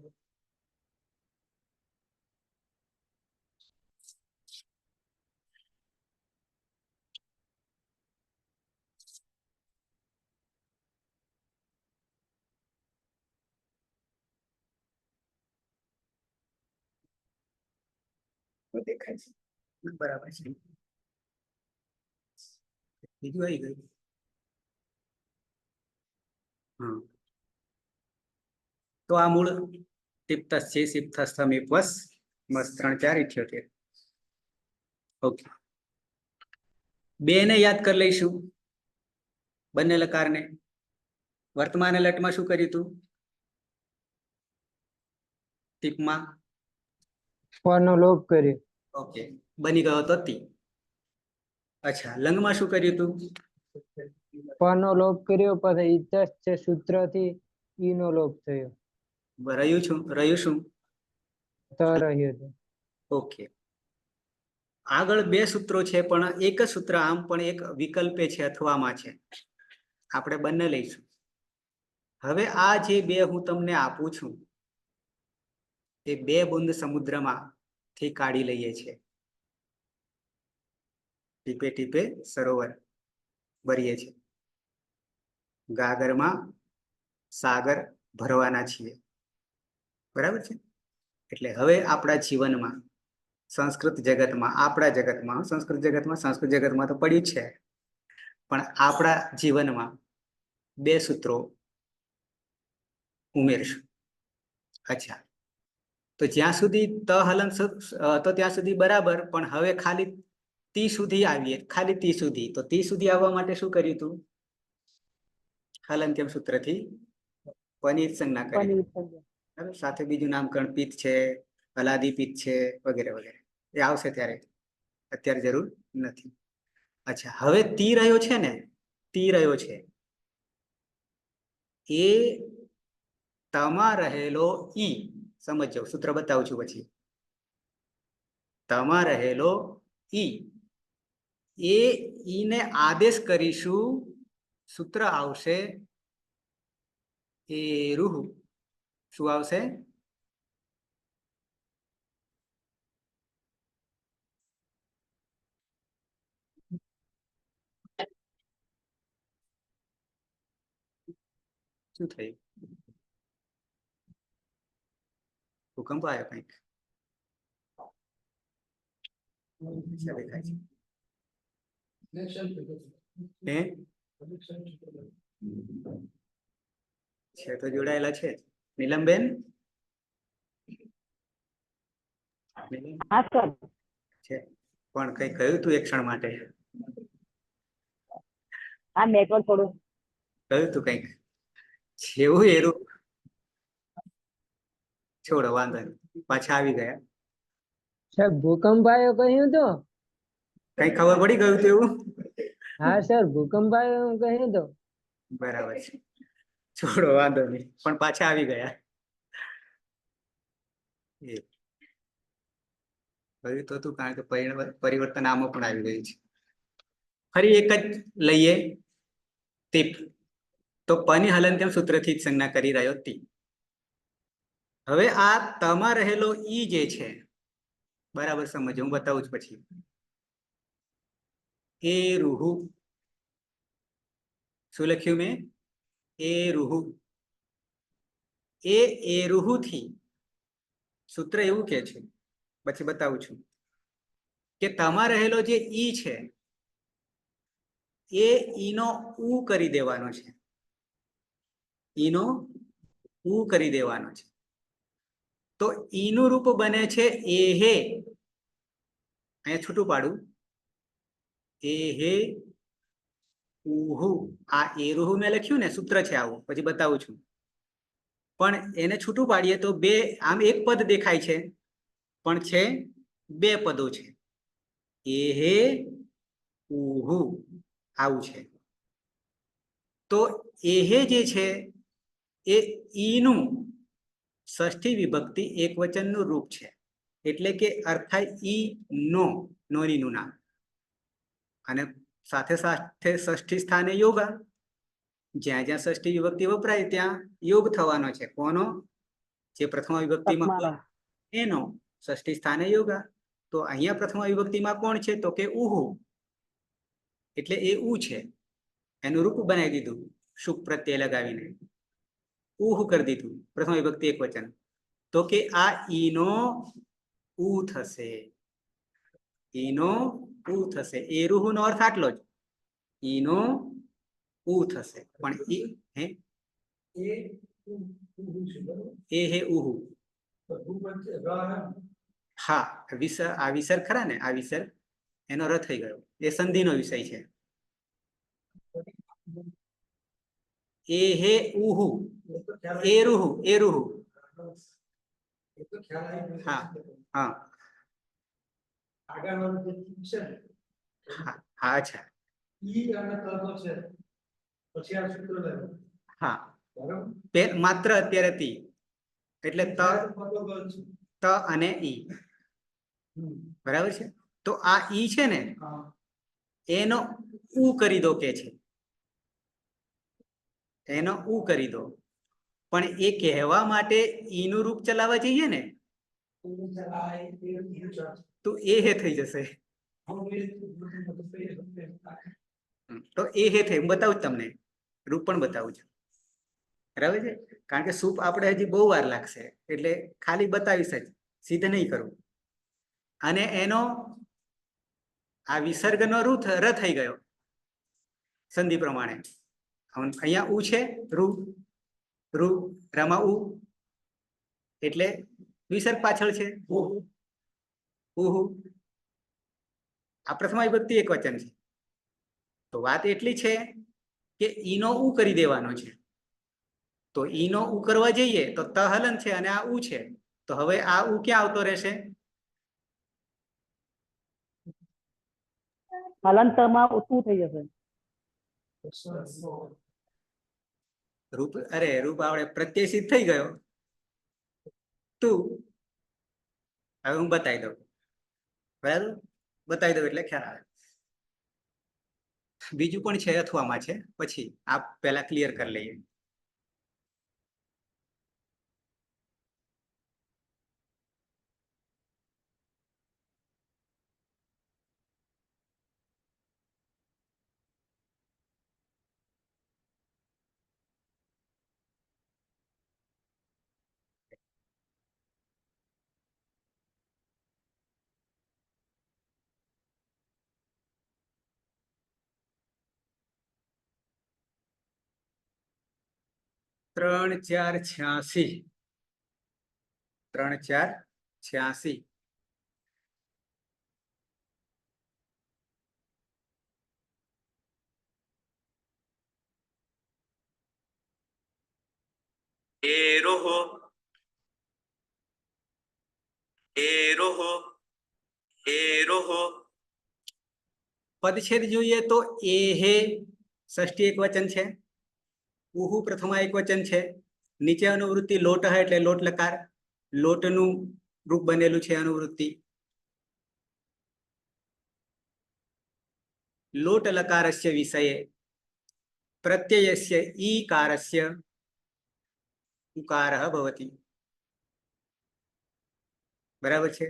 દેખાય છે. બરાબર છે. બીજું આવી ગયું. હા, તો આ મૂળ તિપ્તસ છે. સિપ્તસ્થમીપવસ મસ 3 4 78. ઓકે. 2 ને યાદ કરી લઈશું, બંને લકારને. વર્તમાન લટમાં શું કર્યું હતું ટીપમાં? પરનો લોપ કર્યો. ઓકે, બની ગયો તો તી. અચ્છા, લંગમાં શું કર્યું હતું? પરનો લોપ કર્યો, પછી ઇતસ છે સૂત્રથી ઈ નો લોપ થયો. રહ્યું શું? ત રહ્યો હતો. ઓકે. આગળ 2 સૂત્રો છે, પણ એક જ સૂત્ર આમ પણ એક વિકલ્પે છે, અથવામાં છે. આપણે બંને લઈશું. હવે આ જે 2 હું તમને આપું છું એ 2 બુંદ સમુદ્રમાં થી કાઢી લઈએ છીએ. ટીપે ટીપે સરોવર ભરીએ છીએ. ગાગરમાં સાગર ભરવાના છીએ. બરાબર છે. એટલે હવે આપણા જીવનમાં, સંસ્કૃત જગતમાં, આપણા જગતમાં, સંસ્કૃત જગતમાં તો પડ્યું છે, પણ આપણા જીવનમાં 2 સૂત્રો ઉમેરશું. અચ્છા, તો જ્યાં સુધી ત હલન તો ત્યાં સુધી બરાબર, પણ હવે ખાલી તી સુધી આવીએ. ખાલી તી સુધી. તો તી સુધી આવવા માટે શું કર્યું હતું? હલન કેમ સૂત્રથી પનિત સંજ્ઞા કરી. સાથે બીજું નામકરણ પિત્ત છે, હલાદી પિત્ત છે, વગેરે વગેરે. એ આવશે ત્યારે, અત્યારે જરૂર નથી. અચ્છા, હવે તી રહ્યો છે ને, તી રહ્યો છે એ તમાં રહેલો ઈ. સમજો, સૂત્ર બતાવું છું પછી. તમાં રહેલો ઈ, એ ઈ ને આદેશ કરીશું. સૂત્ર આવશે એ રૂહ. શું આવશે? શું થયું? ભૂકંપ આવ્યો કંઈક? અચ્છા, દેખાય છે. હે? છે તો જોડાયેલા છે જ. નીલમબેન? નીલમ હા સર. છે પણ કઈ કહ્યું તું એક ક્ષણ માટે? આ નેટવર્ક થોડું. કહ્યું તું કંઈક જેવું એરું. છોડો, વાંધો નહીં, પાછા આવી ગયા. સર ભૂકંપ આવ્યો કહ્યું તો. કઈ ખબર પડી ગયું તું એવું? હા સર ભૂકંપ આવ્યો એમ કહ્યું તો. બરાબર છે, છોડો, વાંધો નહીં, પણ પાછા આવી ગયા. એ કહ્યું તો હતું, કારણ કે પરિવર્તન આમાં પણ આવી ગયું છે. ફરી એક જ લઈએ ટીપ. તો પની હલનચલન સૂત્રથી જ સંજ્ઞા કરી રહ્યો તી. હવે આ તમાં રહેલો ઈ જે છે, બરાબર સમજો, હું બતાવું છું પછી. એ રૂહુ, શું લખ્યું મેં? એ રૂહુ. એ રૂહુ થી સૂત્ર એવું કે છે, પછી બતાવું છું, કે તમાં રહેલો જે ઈ છે એ ઈનો ઉ કરી દેવાનો છે. ઈનો ઉ કરી દેવાનો છે. તો ઈનું રૂપ બને છે એહે. અહીંયા છૂટું પાડું, એહે ઉહુ. આ એરુહુ મેં લખ્યું ને, સૂત્ર છે આવું, પછી બતાવું છું. પણ એને છૂટું પાડીએ તો બે, આમ એક પદ દેખાય છે પણ છે બે પદો છે. એહે ઉહુ, આવું છે. તો એહે જે છે એ ઈનું ષષ્ઠી વિભક્તિ એક વચનનું રૂપ છે. એટલે કે અર્થાય ઈ નો, નોની નું નામ, અને સાથે સાથે ષષ્ઠી સ્થાને યોગા. જ્યાં જ્યાં ષષ્ઠી વિભક્તિ વપરાય ત્યાં યોગ થવાનો છે. કોનો? જે પ્રથમ વિભક્તિમાં તમારા. એનો. ષષ્ઠી સ્થાને યોગા. તો અહીંયા પ્રથમ વિભક્તિમાં કોણ છે? તો કે ઉહુ. એટલે એ ઉ છે, એનું રૂપ બનાવી દીધું શુક પ્રત્યય લગાવીને, ઉહ કરી દીધું, પ્રથમ વિભક્તિ એક વચન. તો કે આ ઈનો ઉ થશે. ઈનો ઉ થશે. એરુહુ નો અર્થ આટલો જ, ઈનો ઉ થશે. પણ ઈ હે એ હે ઉહુ. હા, આ વિસર્ગ ખરા ને, આ વિસર્ગ એનો ર થઈ ગયો. એ સંધિનો વિષય છે. એ હે ઉહુ, એરુહુ, એરુહુ. હા હા હા, અચ્છા. હા, માત્ર અત્યારે તી, એટલે ત અને ઈ, બરાબર છે. તો આ ઈ છે ને, એનો ઉ કરી દો કે છે, એનો ઉ કરી દો. પણ એ કહેવા માટે ઈનું રૂપ ચલાવવા જઈએ ને, તો એ હે થઈ જશે. તો એ હે થઈ, હું બતાવું તમને, રૂપ પણ બતાવું છું, બરાબર છે. કારણ કે સૂપ આપણે હજી બહુ વાર લાગશે, એટલે ખાલી બતાવીશ જ, સિદ્ધ નહીં કરું. અને એનો આ વિસર્ગનો ર થઈ ગયો સંધિ પ્રમાણે. અહીંયા ઉ છે, રૂ, રમા ઉ, એટલે વિસર્ગ પાછળ છે ઉહુ. આ પ્રથમ વિભક્તિ એક વચન છે. તો વાત એટલી છે કે ઈનો ઉ કરી દેવાનો છે. તો ઈનો ઉ કરવા જઈએ તો ત હલન છે અને આ ઉ છે. તો હવે આ ઉ ક્યાં આવતો રહેશે? હલંતમાં ઉતું થઈ જશે. રૂપ, અરે રૂપ આવડે, પ્રત્યય સિદ્ધ થઈ ગયો તું. હવે હું બતાવી દઉં, બરાબર, બતાવી દઉં એટલે ખ્યાલ આવે. બીજું પણ છે, અથવામાં છે, પછી આપ પહેલા ક્લિયર કરી લઈએ. 3 4 86 3 4 86 एरुः एरुः एरुः પદછેદ જોઈએ તો એહે ષષ્ઠી એકવચન છે, ઉહુ પ્રથમા એકવચન છે, નીચે અનુવૃત્તિ લોટ હે એટલે લોટ લકાર, લોટનું રૂપ બનેલું છે અનુવૃત્તિ. લોટ લકારસ્ય વિષયે પ્રત્યયસ્ય ઈકારસ્ય ઉકારઃ ભવતિ. બરાબર છે.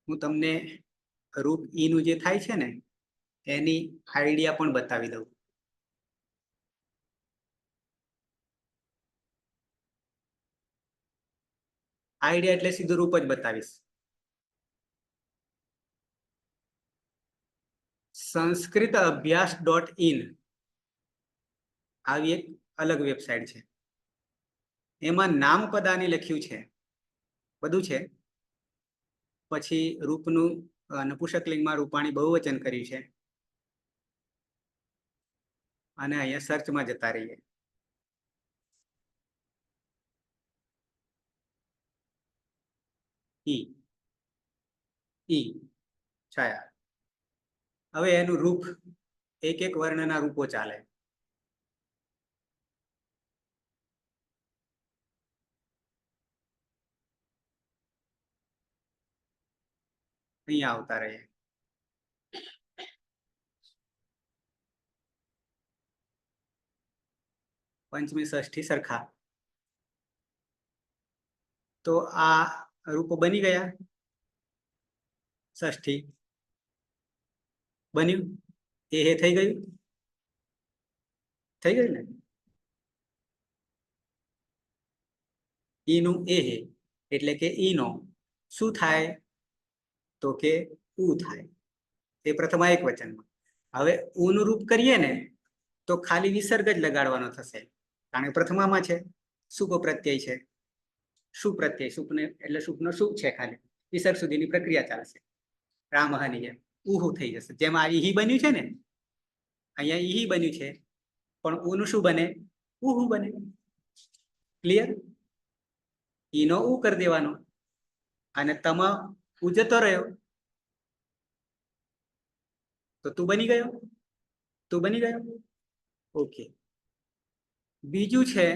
હું તમને રૂપ ઈ નું જે થાય છે ને એની આઈડિયા પણ બતાવી દઉં. આઈડિયા એટલે સીધું રૂપ જ બતાવીશ. sanskritabhyas.in આવી એક અલગ વેબસાઇટ છે. એમાં નામ પદાની લખ્યું છે, બધું છે. પછી રૂપનું નપુંસકલિંગમાં રૂપાણી બહુવચન કર્યું છે. અને અહીંયા સર્ચમાં જતા રહીએ. ઈ છાયા. હવે એનું રૂપ એક એક વર્ણના રૂપો ચાલે. અહીંયા આવતા રહીએ. પંચમી ષષ્ઠી સરખા. તો આ રૂપો બની ગયા. ષષ્ઠી બન્યું, એ થઈ ગયું, થઈ ગયું ને. ઈનું એ એટલે કે ઈનો શું થાય તો કે ઉ થાય. એ પ્રથમા એક વચનમાં. હવે ઉનું રૂપ કરીએ ને તો ખાલી વિસર્ગ જ લગાડવાનો થશે, કારણ કે પ્રથમામાં છે, શુભ પ્રત્યય છે. શું પ્રત્યય શુભને એટલે શુભનો શુભ છે, ખાલી વિસર્ગ સુધીની પ્રક્રિયા ચાલશે. રામહની જેમ ઉહુ થઈ જશે. જેમ આ ઈહી બન્યું છે ને, અહીંયા ઈહી બન્યું છે, પણ ઉનું શું બને? ઉહુ બને. ક્લિયર? ઈનો ઉ કરી દેવાનો અને તમા ઉ જતો રહ્યો તો તું બની ગયો. તું બની ગયો. ઓકે. બીજું છે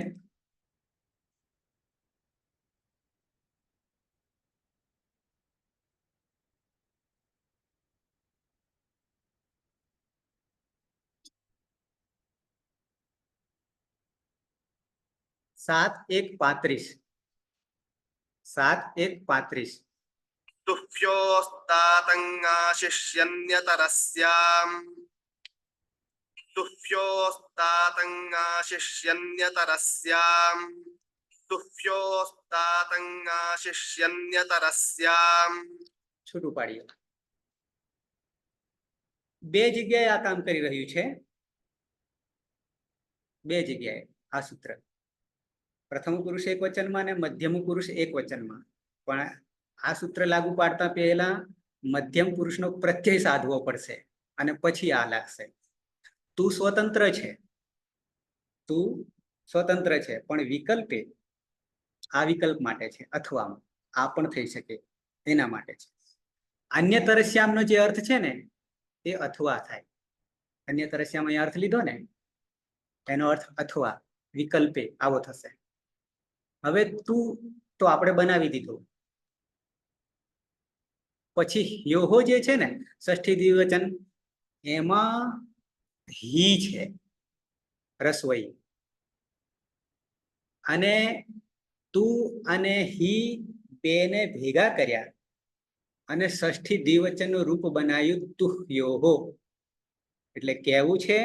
સાત એક 35. 7 1 35. तुभ्योस्तातङ्गाशिष्यन्यतरस्याम् तुभ्योस्तातङ्गाशिष्यन्यतरस्याम् तुभ्योस्तातङ्गाशिष्यन्यतरस्याम्. છૂટું પાડીએ. બે જગ્યાએ આ કામ કરી રહ્યું છે. બે જગ્યાએ આ સૂત્ર. પ્રથમ પુરુષ એક વચનમાં અને મધ્યમ પુરુષ એક વચનમાં. પણ આ સૂત્ર લાગુ પાડતા પહેલા મધ્યમ પુરુષનો પ્રત્યય સાધવો પડશે અને પછી આ લાગશે. તું સ્વતંત્ર છે, તું સ્વતંત્ર છે, પણ વિકલ્પે આ વિકલ્પ માટે છે, અથવા આ પણ થઈ શકે એના માટે છે. અન્ય તરસ્યામનો જે અર્થ છે ને એ અથવા થાય. અન્ય તરસ્યામ અહીંયા અર્થ લીધો ને એનો અર્થ અથવા વિકલ્પે આવો થશે. હવે તું તો આપણે બનાવી દીધું. પછી યોહો જે છે ને ષષ્ઠી દ્વિવચન, એમાં હી છે, રસવઈ. અને તું અને હી બેને ભેગા કર્યા અને ષષ્ઠી દ્વિવચનનું રૂપ બનાવ્યું તુહ્યોહો. એટલે કેવું છે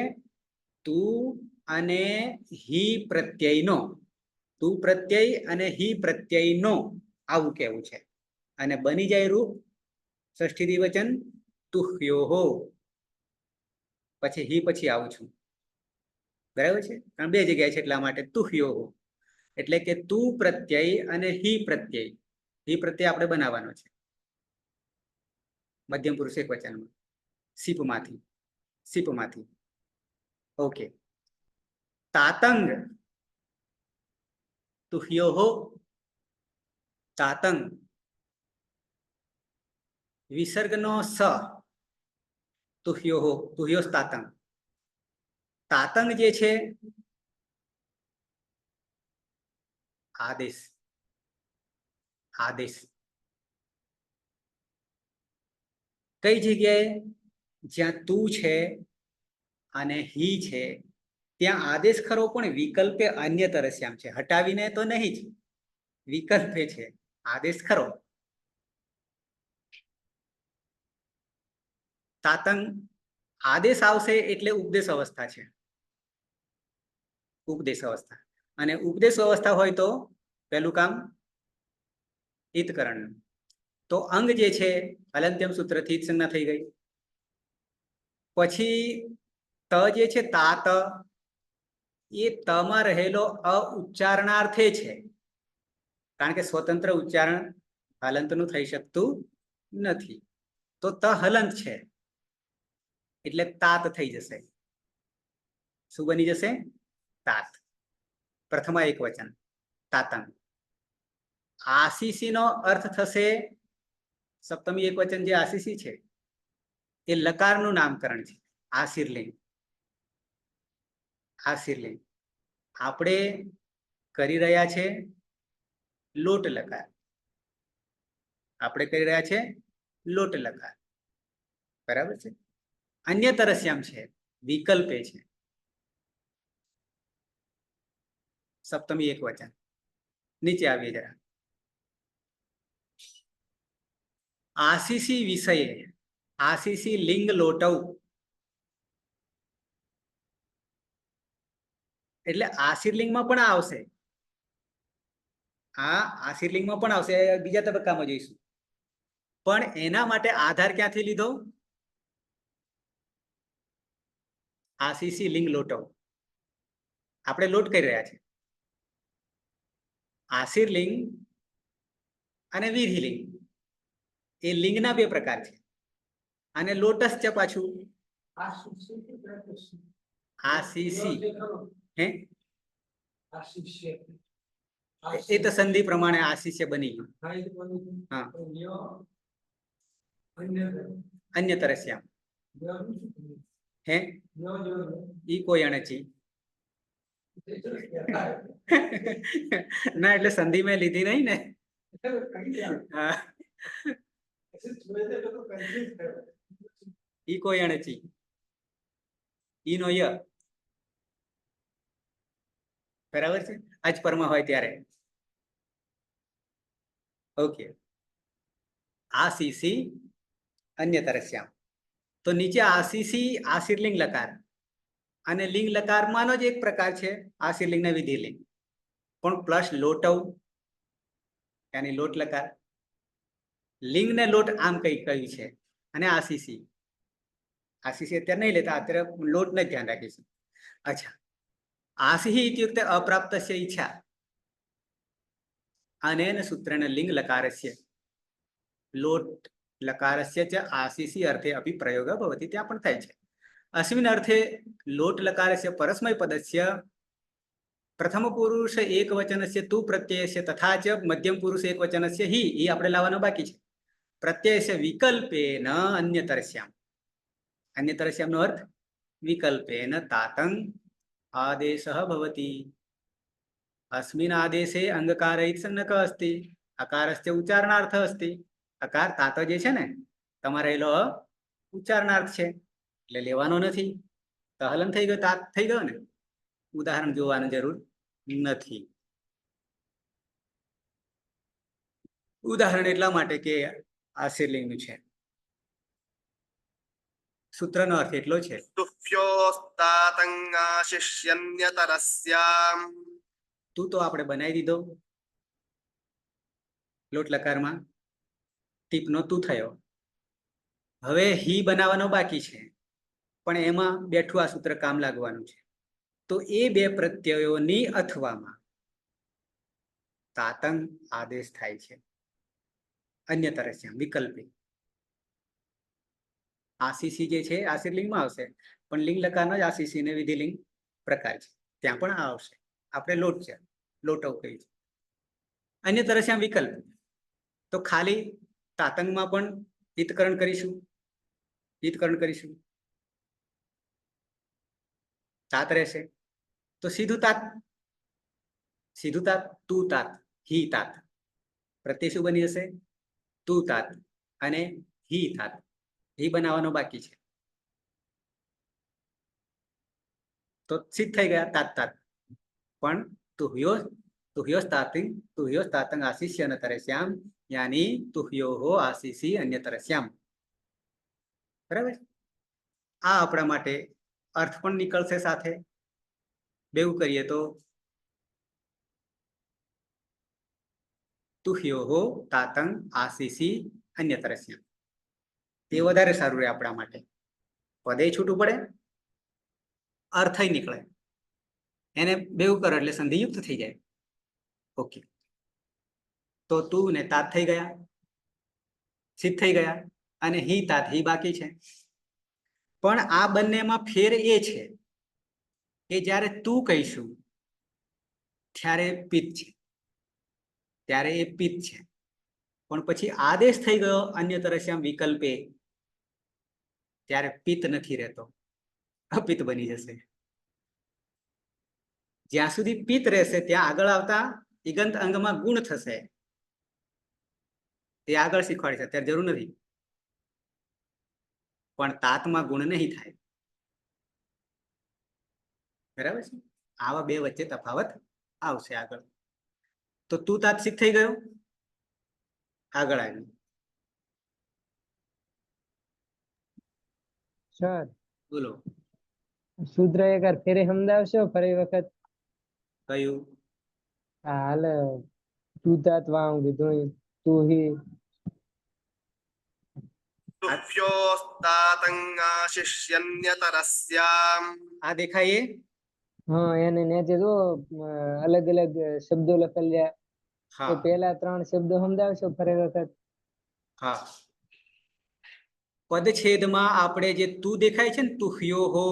તું અને હી પ્રત્યયનો, તું પ્રત્યય અને હી પ્રત્યયનો, આવું કેવું છે. અને બની જાય રૂપ ષષ્ઠી દ્વિવચન તુહ્યોહો. પછી હી પછી આવું છું, બરાબર છે, કારણ બે જગ્યાએ છે એટલા માટે તુહ્યો હો, એટલે કે તું પ્રત્યય અને હી પ્રત્યય. હી પ્રત્યય આપણે બનાવવાનો છે મધ્યમ પુરુષ એક વચનમાં, સીપમાંથી. ઓકે. તાતંગ, તુહ્યો હો, તાતંગ. વિસર્ગનો સ, તુહ્યો હો, તુહ્યો તાતંગ. તાતંગ જે છે આદેશ, કઈ જગ્યાએ? જ્યાં તું છે અને હી છે ત્યાં આદેશ ખરો, પણ વિકલ્પે અન્ય તરસ્યામ છે, હટાવીને તો નહીં જ, વિકલ્પે છે, આદેશ ખરો. તાતંગ આદેશ આવશે એટલે ઉપદેશ અવસ્થા છે, ઉપદેશ અવસ્થા. અને ઉપદેશ અવસ્થા હોય તો પહેલું કામ હિતકરણ. તો અંગ જે છે હલંત્યમ સૂત્રથી સંજ્ઞા થઈ ગઈ. પછી ત જે છે તાત, એ તમાં રહેલો ઉચ્ચારણાર્થે છે, કારણ કે સ્વતંત્ર ઉચ્ચારણ હલંતનું થઈ શકતું નથી. તો ત હલંત છે એટલે તાત થઈ જશે. શું બની જશે? તાત. પ્રથમા એક વચન તાતંગ. આશીષી નો અર્થ થશે, સપ્તમી એક વચન જે આશીષી છે એ લકારનું નામકરણ છે, આશીર્લિંગ. આપણે કરી રહ્યા છે લોટ લકાર, બરાબર છે. અન્ય તરસ્યામ છે, વિકલ્પે છે. સપ્તમી એક વચન. નીચે આવીએ જરા. આશીષી વિષયે, આશીષી લિંગ લોટવ, એટલે આશીર્લિંગમાં પણ આવશે. આશીર્લિંગમાં પણ આવશે, બીજા તબક્કામાં જોઈશું. પણ એના માટે આધાર ક્યાંથી લીધો? આશીષી લિંગ લોટવ, આપણે લોટ કરી રહ્યા છે. આશીર્લિંગ અને વિધિલિંગ એ લિંગના બે પ્રકાર છે. અને લોટસ છે પાછું આશીષી, હે એ તો સંધિ પ્રમાણે આશીષ્ય બની ગયું. હા, અન્ય તરસ્યામ હે ઈ કોઈ અણચી ના, એટલે સંધિ મેં લીધી નહીં ને. હા, ઈ કોઈ અણચી, ઈ નો ય, બરાબર છે, આજ પરમાં હોય ત્યારે. ઓકે. આશીષી અન્ય તરસ્યામ. તો નીચે આશીષી આશીર્લિંગ લકાર, અને લિંગ લકારમાંનો જ એક પ્રકાર છે આશીર્લિંગ ને વિધિલિંગ, પણ પ્લસ લોટવ યાની લોટ લકાર. લિંગ ને લોટ આમ કઈ કહ્યું છે, અને આશીષી અત્યારે નહીં લેતા, અત્યારે લોટ ને ધ્યાન રાખીશું. અચ્છા. આશી ઇત્યુક્તે અપ્રાપ્તસ્ય ઈચ્છા, અનેન સૂત્રેણ લિંગ લકારસ્ય લોટ લકારસ્ય ચ આશીષી અર્થે અપી પ્રયોગ ભવતિ, ત્યાં પણ થાય છે. અસ્મિન અર્થે લોટ લકારસ્ય પરસ્મય પદસ્ય પ્રથમ પુરુષ એક વચનસ્ય તુ પ્રત્યયસ્ય તથા ચ મધ્યમ પુરુષ એક વચનસ્ય હિ, એ આપણે લાવવાનો બાકી છે. પ્રત્યયસ્ય વિકલ્પેન અન્યતરસ્યામ, અન્યતરસ્યામનો અર્થ વિકલ્પેન તાતંગ આદેશઃ ભવતિ. अस्मिन् आदेशे अंगकारहित संज्ञक अस्ति, अकारस्य उच्चारणार्थ अस्ति. अकार तात जे છે ને તમારે એલો ઉચ્ચારણાર્થ છે એટલે લેવાનો નથી, તો હલન થઈ ગયો, તાત થઈ ગયો ને. ઉદાહરણ જોવાની જરૂર નથી. ઉદાહરણ એટલા માટે કે આ શિરલિંગનું છે. સૂત્રનો અર્થ એટલો છે. તુફ્યોસ્તાતંગાશિષ્યન્યતરસ્યામ. તું તો આપણે બનાવી દીધો લોટ લકારમાં, ટીપનો તું થયો. હવે હી બનાવવાનો બાકી છે, પણ એમાં બેઠું આ સૂત્ર કામ લાગવાનું છે. તો એ બે પ્રત્યયોની અથવામાં તાતંગ આદેશ થાય છે. અન્ય તરસ્યામ વિકલ્પે આસીસી જે છે આશીર લિંગમાં આવશે, પણ લિંગ લકારનો જ આસીસી ને વિધિલિંગ પ્રકાર છે, ત્યાં પણ આ આવશે. આપણે લોટ છે, લોટવ કહી છે. અન્ય તરસ્યામ વિકલ્પ તો ખાલી તાતંગમાં પણ હિતકરણ કરીશું, હિતકરણ કરીશું. તાત રહેશે તો સીધું તાત, સીધું તાત, તું તાત, હી તાત. પ્રત્યય શું બની જશે? તું તાત અને હી તાત. હી બનાવવાનો બાકી છે તો સિદ્ધ થઈ ગયા તાત તાત. પણ તુહ્યો તાતંગ આશિષ્ય ન તરસ્યામ યાની તુહ્યો આશિષી અન્ય તરસ્યામ. બરાબર, આ આપણા માટે અર્થ પણ નીકળશે સાથે. બેવું કરીએ તો તુહ્યો તાતંગ આશિષી અન્ય તરસ્યામ, તે વધારે સારું રહે આપણા માટે. પદે છૂટું પડે, અર્થ નીકળે. એને બેવું કરો એટલે સંધિયુક્ત થઈ જાય. ઓકે, તો તું ને તાત થઈ ગયા, સિદ્ધ થઈ ગયા, અને હી તાત હી બાકી છે. પણ આ બંનેમાં ફેર એ છે કે જ્યારે તું કહીશું ત્યારે પિત્ત છે, ત્યારે એ પિત્ત છે. પણ પછી આદેશ થઈ ગયો અન્ય તરસ્યામ વિકલ્પે, ત્યારે પિત્ત નથી રહેતો, અપિત્ત બની જશે. જ્યાં સુધી પિત્ત રહેશે ત્યાં આગળ આવતા ઇગંત અંગમાં ગુણ થશે. તે આગળ શીખવાડી છે, અત્યારે જરૂર નથી. પણ તાતમાં ગુણ નહીં થાય. બરાબર છે, આવા બે વચ્ચે તફાવત આવશે આગળ. તો તું તાત સિદ્ધ થઈ ગયો, આગળ આવ્યું. સર બોલો સૂત્ર એકવાર ફેરે સમજાવશો ફરી વખત? કયું? હા હાલ તું તાત વાંગ કીધું, તું હી. तुभ्यो तातंग आशिष्यन्यतरस्याम. આ દેખાય? હા એને નીચે જો અલગ અલગ શબ્દો લખેલા, એ હા પેલા 3 શબ્દો સમજાવશો ફરી વખત? હા, પદછેદમાં આપણે જે તું દેખાય છે ને, તુહ્યો હો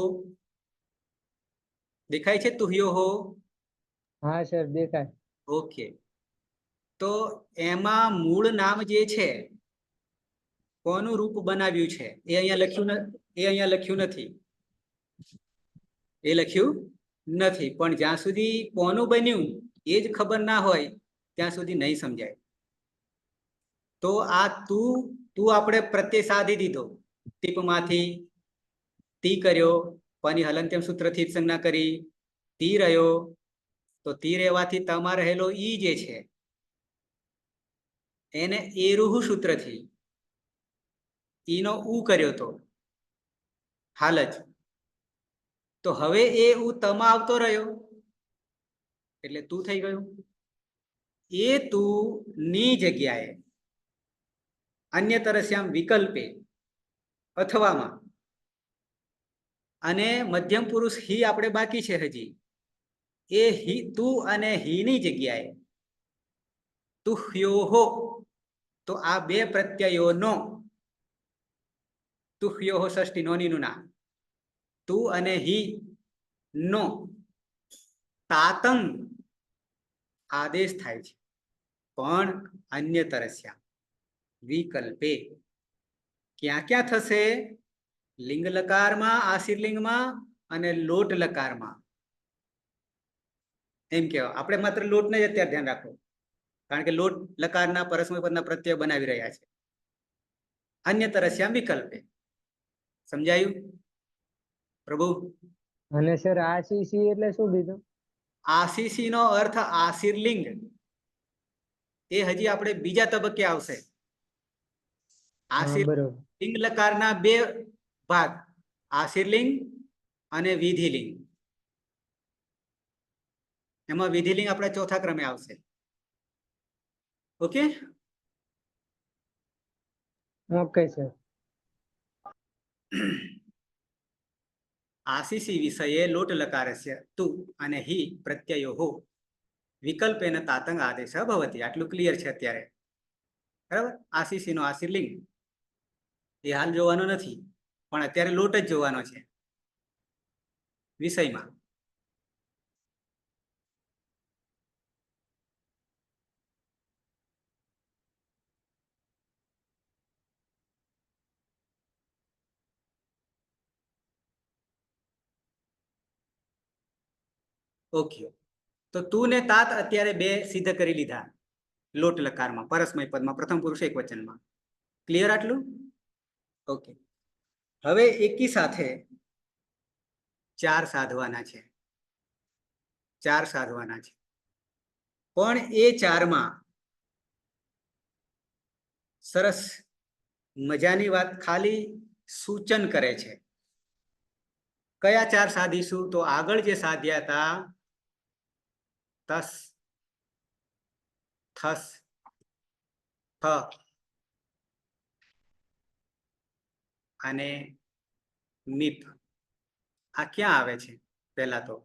દેખાય છે, તુહ્યો હો. હા સર દેખાય. ઓકે, તો એમાં મૂળ નામ જે છે કોનું રૂપ બનાવ્યું છે એ અહીંયા લખ્યું નથી. એ લખ્યું નથી, પણ જ્યાં સુધી કોનું બન્યું એ જ ખબર ના હોય ત્યાં સુધી નહીં સમજાય. તો આ તું આપણે પ્રત્યય સાધી દીધો, ટીપમાંથી તી કર્યો, પની હલંત્યમ સૂત્રથી સંજ્ઞા કરી, તી રહ્યો. તો તી રહેવાથી તમા રહેલો ઈ જે છે એને એરુહુ સૂત્રથી ઈનો ઉ કર્યો તો હાલ જ. તો હવે એ ઉ તમા આવતો રહ્યો એટલે તું થઈ ગયું. એ તું ની જગ્યાએ અન્ય તરસ્યામ વિકલ્પે અથવામાં, અને મધ્યમ પુરુષ હી આપણે બાકી છે હજી, એ હી તું અને હી ની જગ્યાએ તુહ્યો હો. તો આ બે પ્રત્યયોનો તુહ્યો હો ષષ્ઠી નોનીનું નામ, તું અને હી નો તાતંગ આદેશ થાય છે, પણ અન્ય તરસ્યા વિકલ્પે. ક્યાં ક્યાં થશે? લિંગ લકારમાં, આશીર લિંગમાં અને લોટ લકારમાં. એમ કેવા આપણે માત્ર લોટને જ અત્યારે ધ્યાન રાખો, કારણ કે લોટ લકારના પરસ્મય પદના પ્રત્યય બનાવી રહ્યા છે. અન્ય તરસ્યામ વિકલ્પે. સમજાયું પ્રભુ? અને સર આશીષી એટલે શું કીધું? આશીષી નો અર્થ આશીર લિંગ, એ હજી આપણે બીજા તબક્કે આવશે. આશીર બરોબર. લિંગ લકારના બે ભાગ, આશીર લિંગ અને વિધિલિંગ. એમાં વિધિલિંગ આપણે ચોથા ક્રમે આવશે. Okay, okay sir. આશીષી વિષયે લોટ લકારસ્ય તુ અને હિ પ્રત્યયો વિકલ્પેન તાતંગ આદેશ ભવતી. આટલું ક્લિયર છે અત્યારે. બરાબર. આશીષીનો આશી લિંગ એ હાલ જોવાનો નથી, પણ અત્યારે લોટ જ જોવાનો છે વિષયમાં. ઓકે, તો તું ને તાત અત્યારે બે સિદ્ધ કરી લીધા લોટ લકારમાં, પરસ્મય પદમાં, પ્રથમ પુરુષ એક વચનમાં. ક્લિયર આટલું? ઓકે. હવે એકી સાથે 4 સાધવાના છે. 4 સાધવાના છે, પણ એ 4માં સરસ મજાની વાત ખાલી સૂચન કરે છે. કયા 4 સાધીશું? તો આગળ જે સાધ્યા હતા તસ, થસ, થ અને મિપ. આ ક્યાં આવે છે? પહેલા તો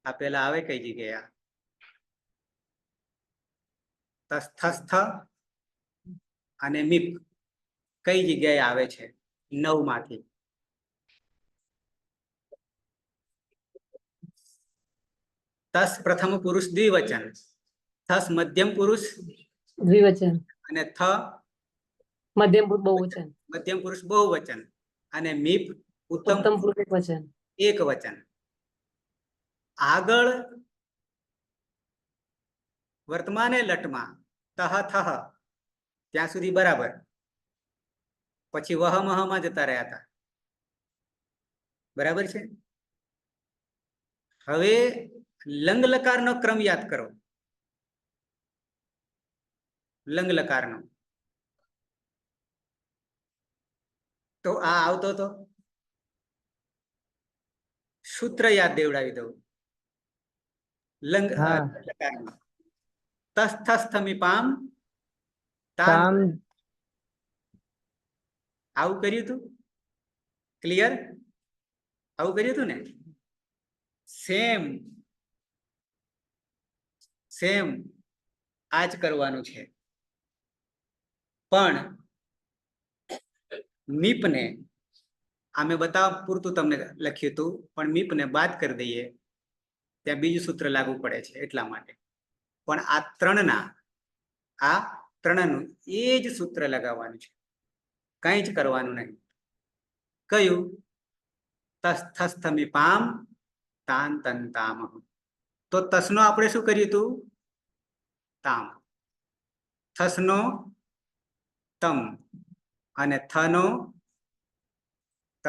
આ પહેલા આવે કઈ જગ્યાએ? તસ, થસ, થ અને મિપ કઈ જગ્યાએ આવે છે 9 માંથી? તસ પ્રથમ પુરુષ દ્વિવચન, થસ મધ્યમ પુરુષ દ્વિવચન, અને થ મધ્યમ પુરુષ બહુવચન, મધ્યમ પુરુષ બહુવચન, અને મિપ ઉત્તમ ઉત્તમ પુરુષ એકવચન. એક વચન. આગળ વર્તમાને લટમાં તહ, થહ ત્યાં સુધી બરાબર, પછી વહ, મહમાં જતા રહ્યા હતા. બરાબર છે. હવે લંગ લકારનો ક્રમ યાદ કરો. લંગ લકારનો તો આ આવતો તો સૂત્ર યાદ દેવડાવી દઉં. લંગ હા. લકારમાં તસ, થસ, થમીપામ તામ. તામ. આવું કર્યું તું? ક્લિયર? આવું કર્યું તું ને? સેમ સેમ આજ કરવાનું છે, પણ મીપને આમે બતાવવા પૂરતું તમને લખ્યું હતું, પણ મીપને બાદ કરી દઈએ ત્યાં બીજું સૂત્ર લાગુ પડે છે એટલા માટે. પણ આ ત્રણનું એ જ સૂત્ર લગાવવાનું છે, કંઈ જ કરવાનું નહીં. કયું? તસ, થસ, થમી પામ તાન, તન, તામ. તો તસનો આપણે શું કર્યું હતું? તામ. થસનો તમ અને થનો ત.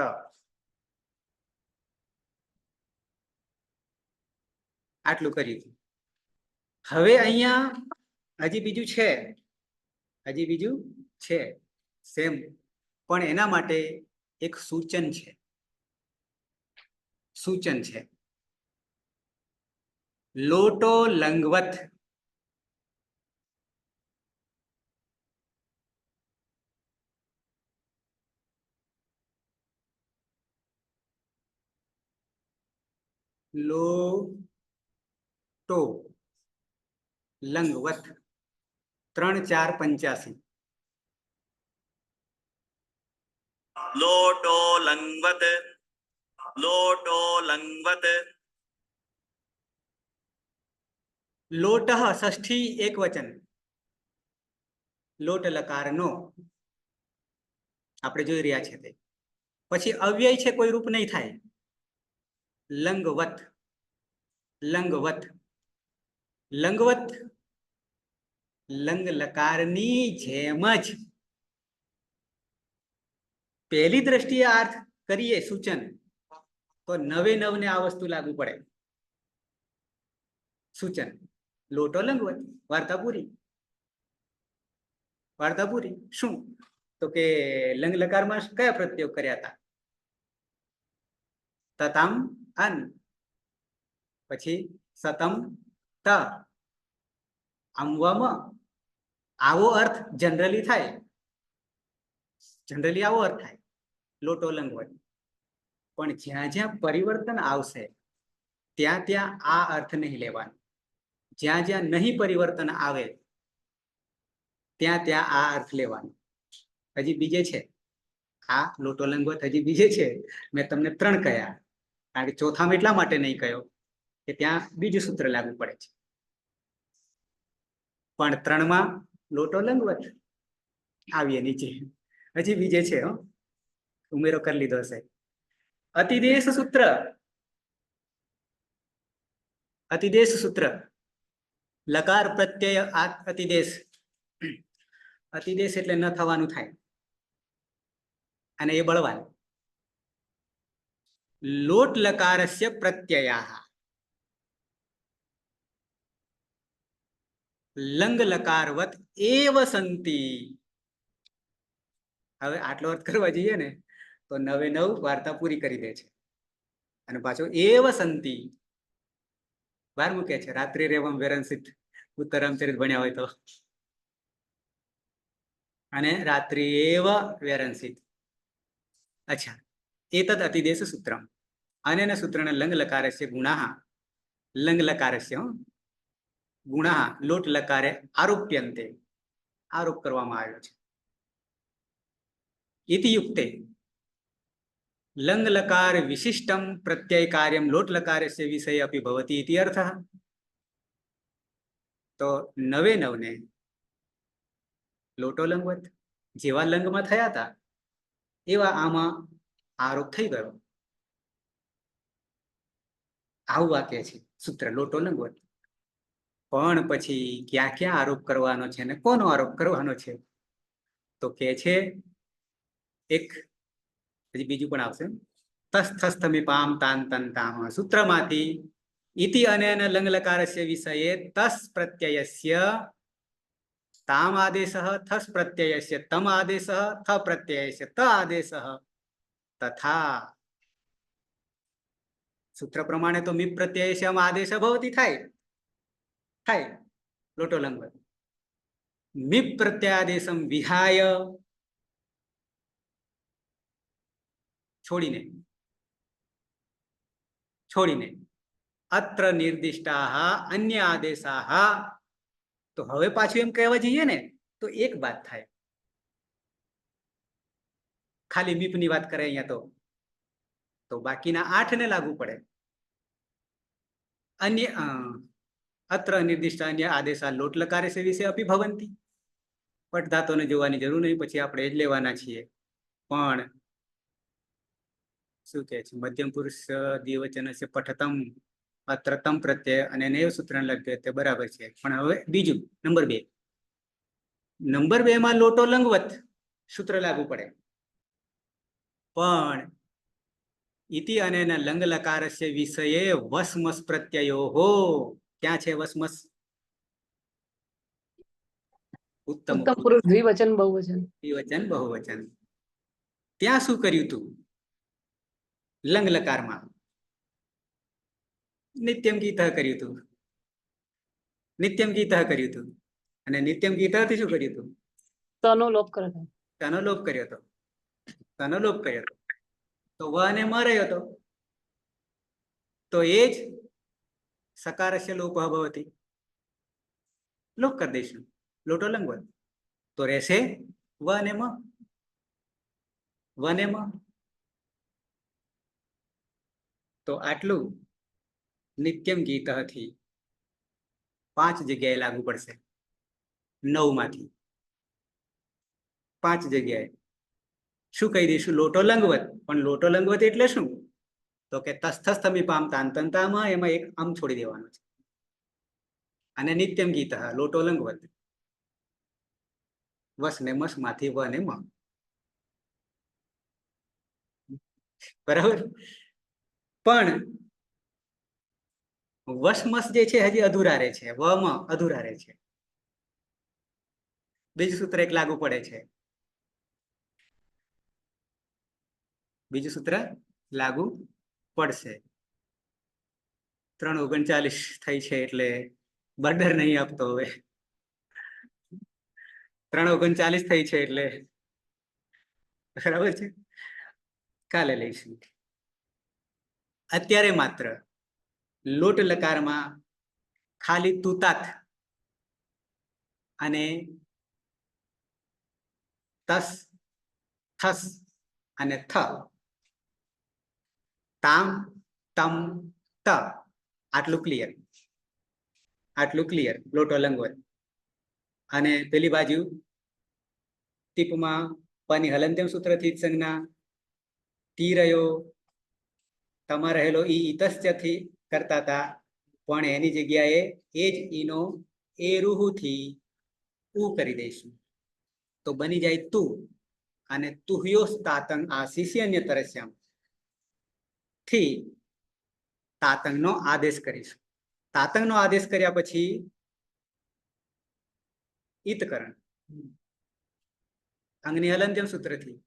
આટલું કર્યું. હવે અહીંયા હજી બીજું છે સેમ, પણ એના માટે એક સૂચન છે. લોટો લંગવત. લોટો લંગવત 3, 4, 85. લોટો લંગવત, લોટો લંગવત. લોટ ષષ્ઠી એક વચન. લોટ લકારનો આપણે જોઈ રહ્યા છે તે. પછી અવ્યય છે, કોઈ રૂપ નહીં થાય. લંગવત, લંગવત, લંગવત લંગ લકારની જેમ જ પહેલી દ્રષ્ટિએ અર્થ કરીએ સૂચન, તો 9 ને આ વસ્તુ લાગુ પડે. સૂચન લોટો લંગવત, વાર્તા પૂરી. વાર્તા પૂરી. શું? તો કે લંગ લકારમાં કયા પ્રત્યોગ કર્યા હતા? તતામ અન, પછી સતમ ત, અમવમ. આવો અર્થ જનરલી થાય, જનરલી આવો અર્થ થાય. લોટો લંગવત. પણ જ્યાં જ્યાં પરિવર્તન આવશે ત્યાં ત્યાં આ અર્થ નહીં લેવાનો. જ્યાં જ્યાં નહીં પરિવર્તન આવે ત્યાં ત્યાં આ અર્થ લેવાનો. હજી બીજે છે આ લોટો લંગવત, હજી બીજે છે. મેં તમને 3 કહ્યા, કારણ કે ચોથામાં એટલા માટે નહીં કહ્યો કે ત્યાં બીજું સૂત્ર લાગુ પડે છે. પણ 3માં લોટો લંગવત આવીએ નીચે. હજી બીજે છે, ઉમેરો કરી લીધો હશે. અતિદેશ સૂત્ર, અતિદેશ સૂત્ર, લકાર પ્રત્યય અતિદેશ. અતિદેશ એટલે ન થવાનું થાય અને એ બળવાન. લોટ લકારસ્ય પ્રત્યયા લંગ લકારવત એવ સંતિ. હવે આટલો અર્થ કરવા જઈએ ને તો 9 વાર્તા પૂરી કરી દે છે. અને પાછો એવ સંતિ વાર મૂકે છે. રાત્રિ રેવમ વેરંસિત ઉત્તરામચરિત ભણ્યા હોય તો. અને રાત્રિ એવ વેરંસિત. અચ્છા, એતદ અતિદેશ સૂત્રમ. અનેન સૂત્રેણ લંગ લકારસ્ય ગુણાઃ, લંગ લકારસ્ય ગુણાઃ લોટ લકારે આરોપ્યન્તે, આરોપ કરવામાં આવ્યો છે. ઇતિ યુક્તે લંગ લકાર વિશિષ્ટમ પ્રત્યય કાર્યમ લોટ લકારસ્ય વિષય અપી ભવતી ઇતિ અર્થઃ. તો 9 ને લોટો લંગવત જેવા લંગમાં થયા હતા એવા આમાં આરોપ થઈ ગયો. આવું વાક્ય છે સૂત્ર લોટો લંગવત. પણ પછી ક્યાં ક્યાં આરોપ કરવાનો છે ને કોનો આરોપ કરવાનો છે તો કે છે એક હજી બીજું પણ આવશે. તસ્થસ્થમિપામ તાન તન તામ સૂત્રમાંથી ઇતિ અનેન લંગ લકારસ્ય વિષયે તસ પ્રત્યયસ્ય તામ આદેશઃ થસ પ્રત્યયસ્ય તમ આદેશઃ થ પ્રત્યયસ્ય ત આદેશઃ તથા. સૂત્ર પ્રમાણે તો મિપ પ્રત્યયસ્યમ આદેશ ભવતી થાય લોટો લંગવત. મિપ પ્રત્યાદેશમ વિહાય છોડીને અત્ર નિર્દિષ્ટાઃ અન્ય આદેશાઃ. તો હવે પાછું એમ કહેવા જઈએ ને તો એક વાત થાય. ખાલી મીપની વાત કરે અહીંયા તો બાકીના 8 ને લાગુ પડે. અન્ય અત્ર નિર્દિષ્ટ અન્ય આદેશા લોટ લકારસ્ય વિશે અપી ભવંતી. પટ ધાતોને જોવાની જરૂર નહીં, પછી આપણે જ લેવાના છીએ. પણ શું કહે છે મધ્યમ પુરુષ દ્વિવચનસ્ય પઠતમ અત્ર તમ પ્રત્યય અને નૈવ સૂત્રને લગ્ય તે બરાબર છે. પણ હવે બીજું નંબર 2, નંબર 2 માં લોટો લંગવત સૂત્ર લાગુ પડે. પણ ઇતિ અને લંગ લકારસ્ય વિષયે વસમસ પ્રત્યયો હો. ક્યાં છે વસમસ? ઉત્તમ ઉત્તમ પુરુષ દ્વિવચન બહુવચન. દ્વિવચન બહુવચન. ત્યાં શું કર્યું તું? લંગ લકારમાં નિત્યમ ગીતઃ કર્યું તું. નિત્યમ ગીતઃ કર્યું તું. અને નિત્યમ ગીતઃથી શું કર્યું તું? તનો લોપ કર્યો. તનો લોપ કર્યો હતો. તનો લોપ કર્યો હતો. તો વ અને મ રહ્યો હતો. તો એ જ સકારસ્ય લોપ ભવતી. લોપ કરી દઈશું લોટો લંગવત. તો રહેશે વ અને મ. વ અને મ. તો આટલું નિત્યમ ગીતઃથી 5 જગ્યાએ લાગુ પડશે. 9 માંથી 5 જગ્યાએ શું કહી દઈશું? લોટો લંગવત. પણ લોટો લંગવત એટલે શું? તો કે તસ્થસ્થમિપામ તાંતંતામાં એમાં એક આમ છોડી દેવાનો છે. અને નિત્યમ ગીતઃ લોટો લંગવત. વસ ને મસ માંથી વ ને મ. બરાબર. પણ વસમસ જે છે હજી અધૂરા રહે છે. વ મ અધૂરા રહે છે. બીજું સૂત્ર એક લાગુ પડે છે. બીજું સૂત્ર લાગુ પડશે. 3:39 થઈ છે એટલે બર્ડર નહીં આપતો. હવે 3:39 થઈ છે એટલે બરાબર છે. કાલે લઈશું. અત્યારે માત્ર લોટ લકારમાં ખાલી તુતાત અને તસ, થસ અને થ, તામ, તમ, ત આટલું ક્લિયર. આટલું ક્લિયર લોટો લંગવત. અને પેલી બાજુ ટીપમાં પની હલંત્યમ સૂત્રથી જ સંજ્ઞા, ટી રહ્યો, તમા રહેલો ઈ ઇતશ્ચથી કરતા હતા, પણ એની જગ્યાએ એ જ ઈનો એ રૂહુથી ઉ કરી દઈશું. તો બની જાય તું, અને તુહ્યોસ તાતંગ આશીષી અન્ય તરસ્યામ થી તાતંગનો આદેશ કરીશું. તાતંગનો આદેશ કર્યા પછી ઈતકરણ અંગની હલંત્યમ સૂત્રથી,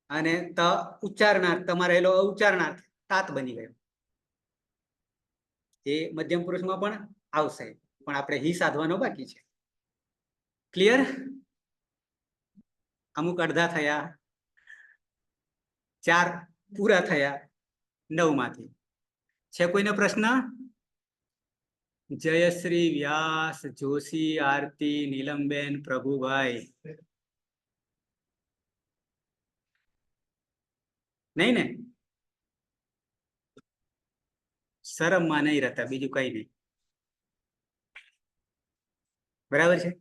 અને ત ઉચ્ચારણાર્થ, તમારે રહેલો ઉચ્ચારણાર્થ તાત બની ગયો. એ મધ્યમ પુરુષમાં પણ આવશે, પણ આપણે હી સાધવાનો બાકી છે. ક્લિયર? અમુક અડધા થયા, 4 પૂરા થયા 9 માંથી. છે કોઈને પ્રશ્ન? જયશ્રી, વ્યાસ, જોશી, આરતી, નીલમબેન, પ્રભુભાઈ? નહીં ને? શરમમાં નહીં રહેતા, બીજું કઈ નહીં. બરાબર છે?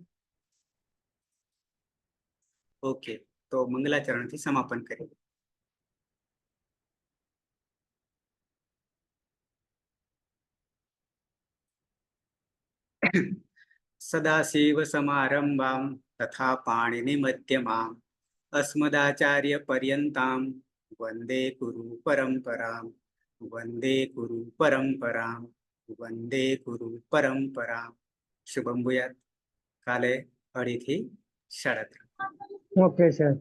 ઓકે, તો મંગલાચરણથી સમાપન કરીએ. સદાશિવ સમારંભામ તથા પાણીની મધ્યમામ અસ્મદાચાર્ય પર્યંતામ વંદે ગુરુ પરંપરામ, વંદે ગુરુ પરંપરામ, વંદે ગુરુ પરંપરામ. શુભમ ભૂયાત. કાલે 2:30 થી 3:30. Okay sir.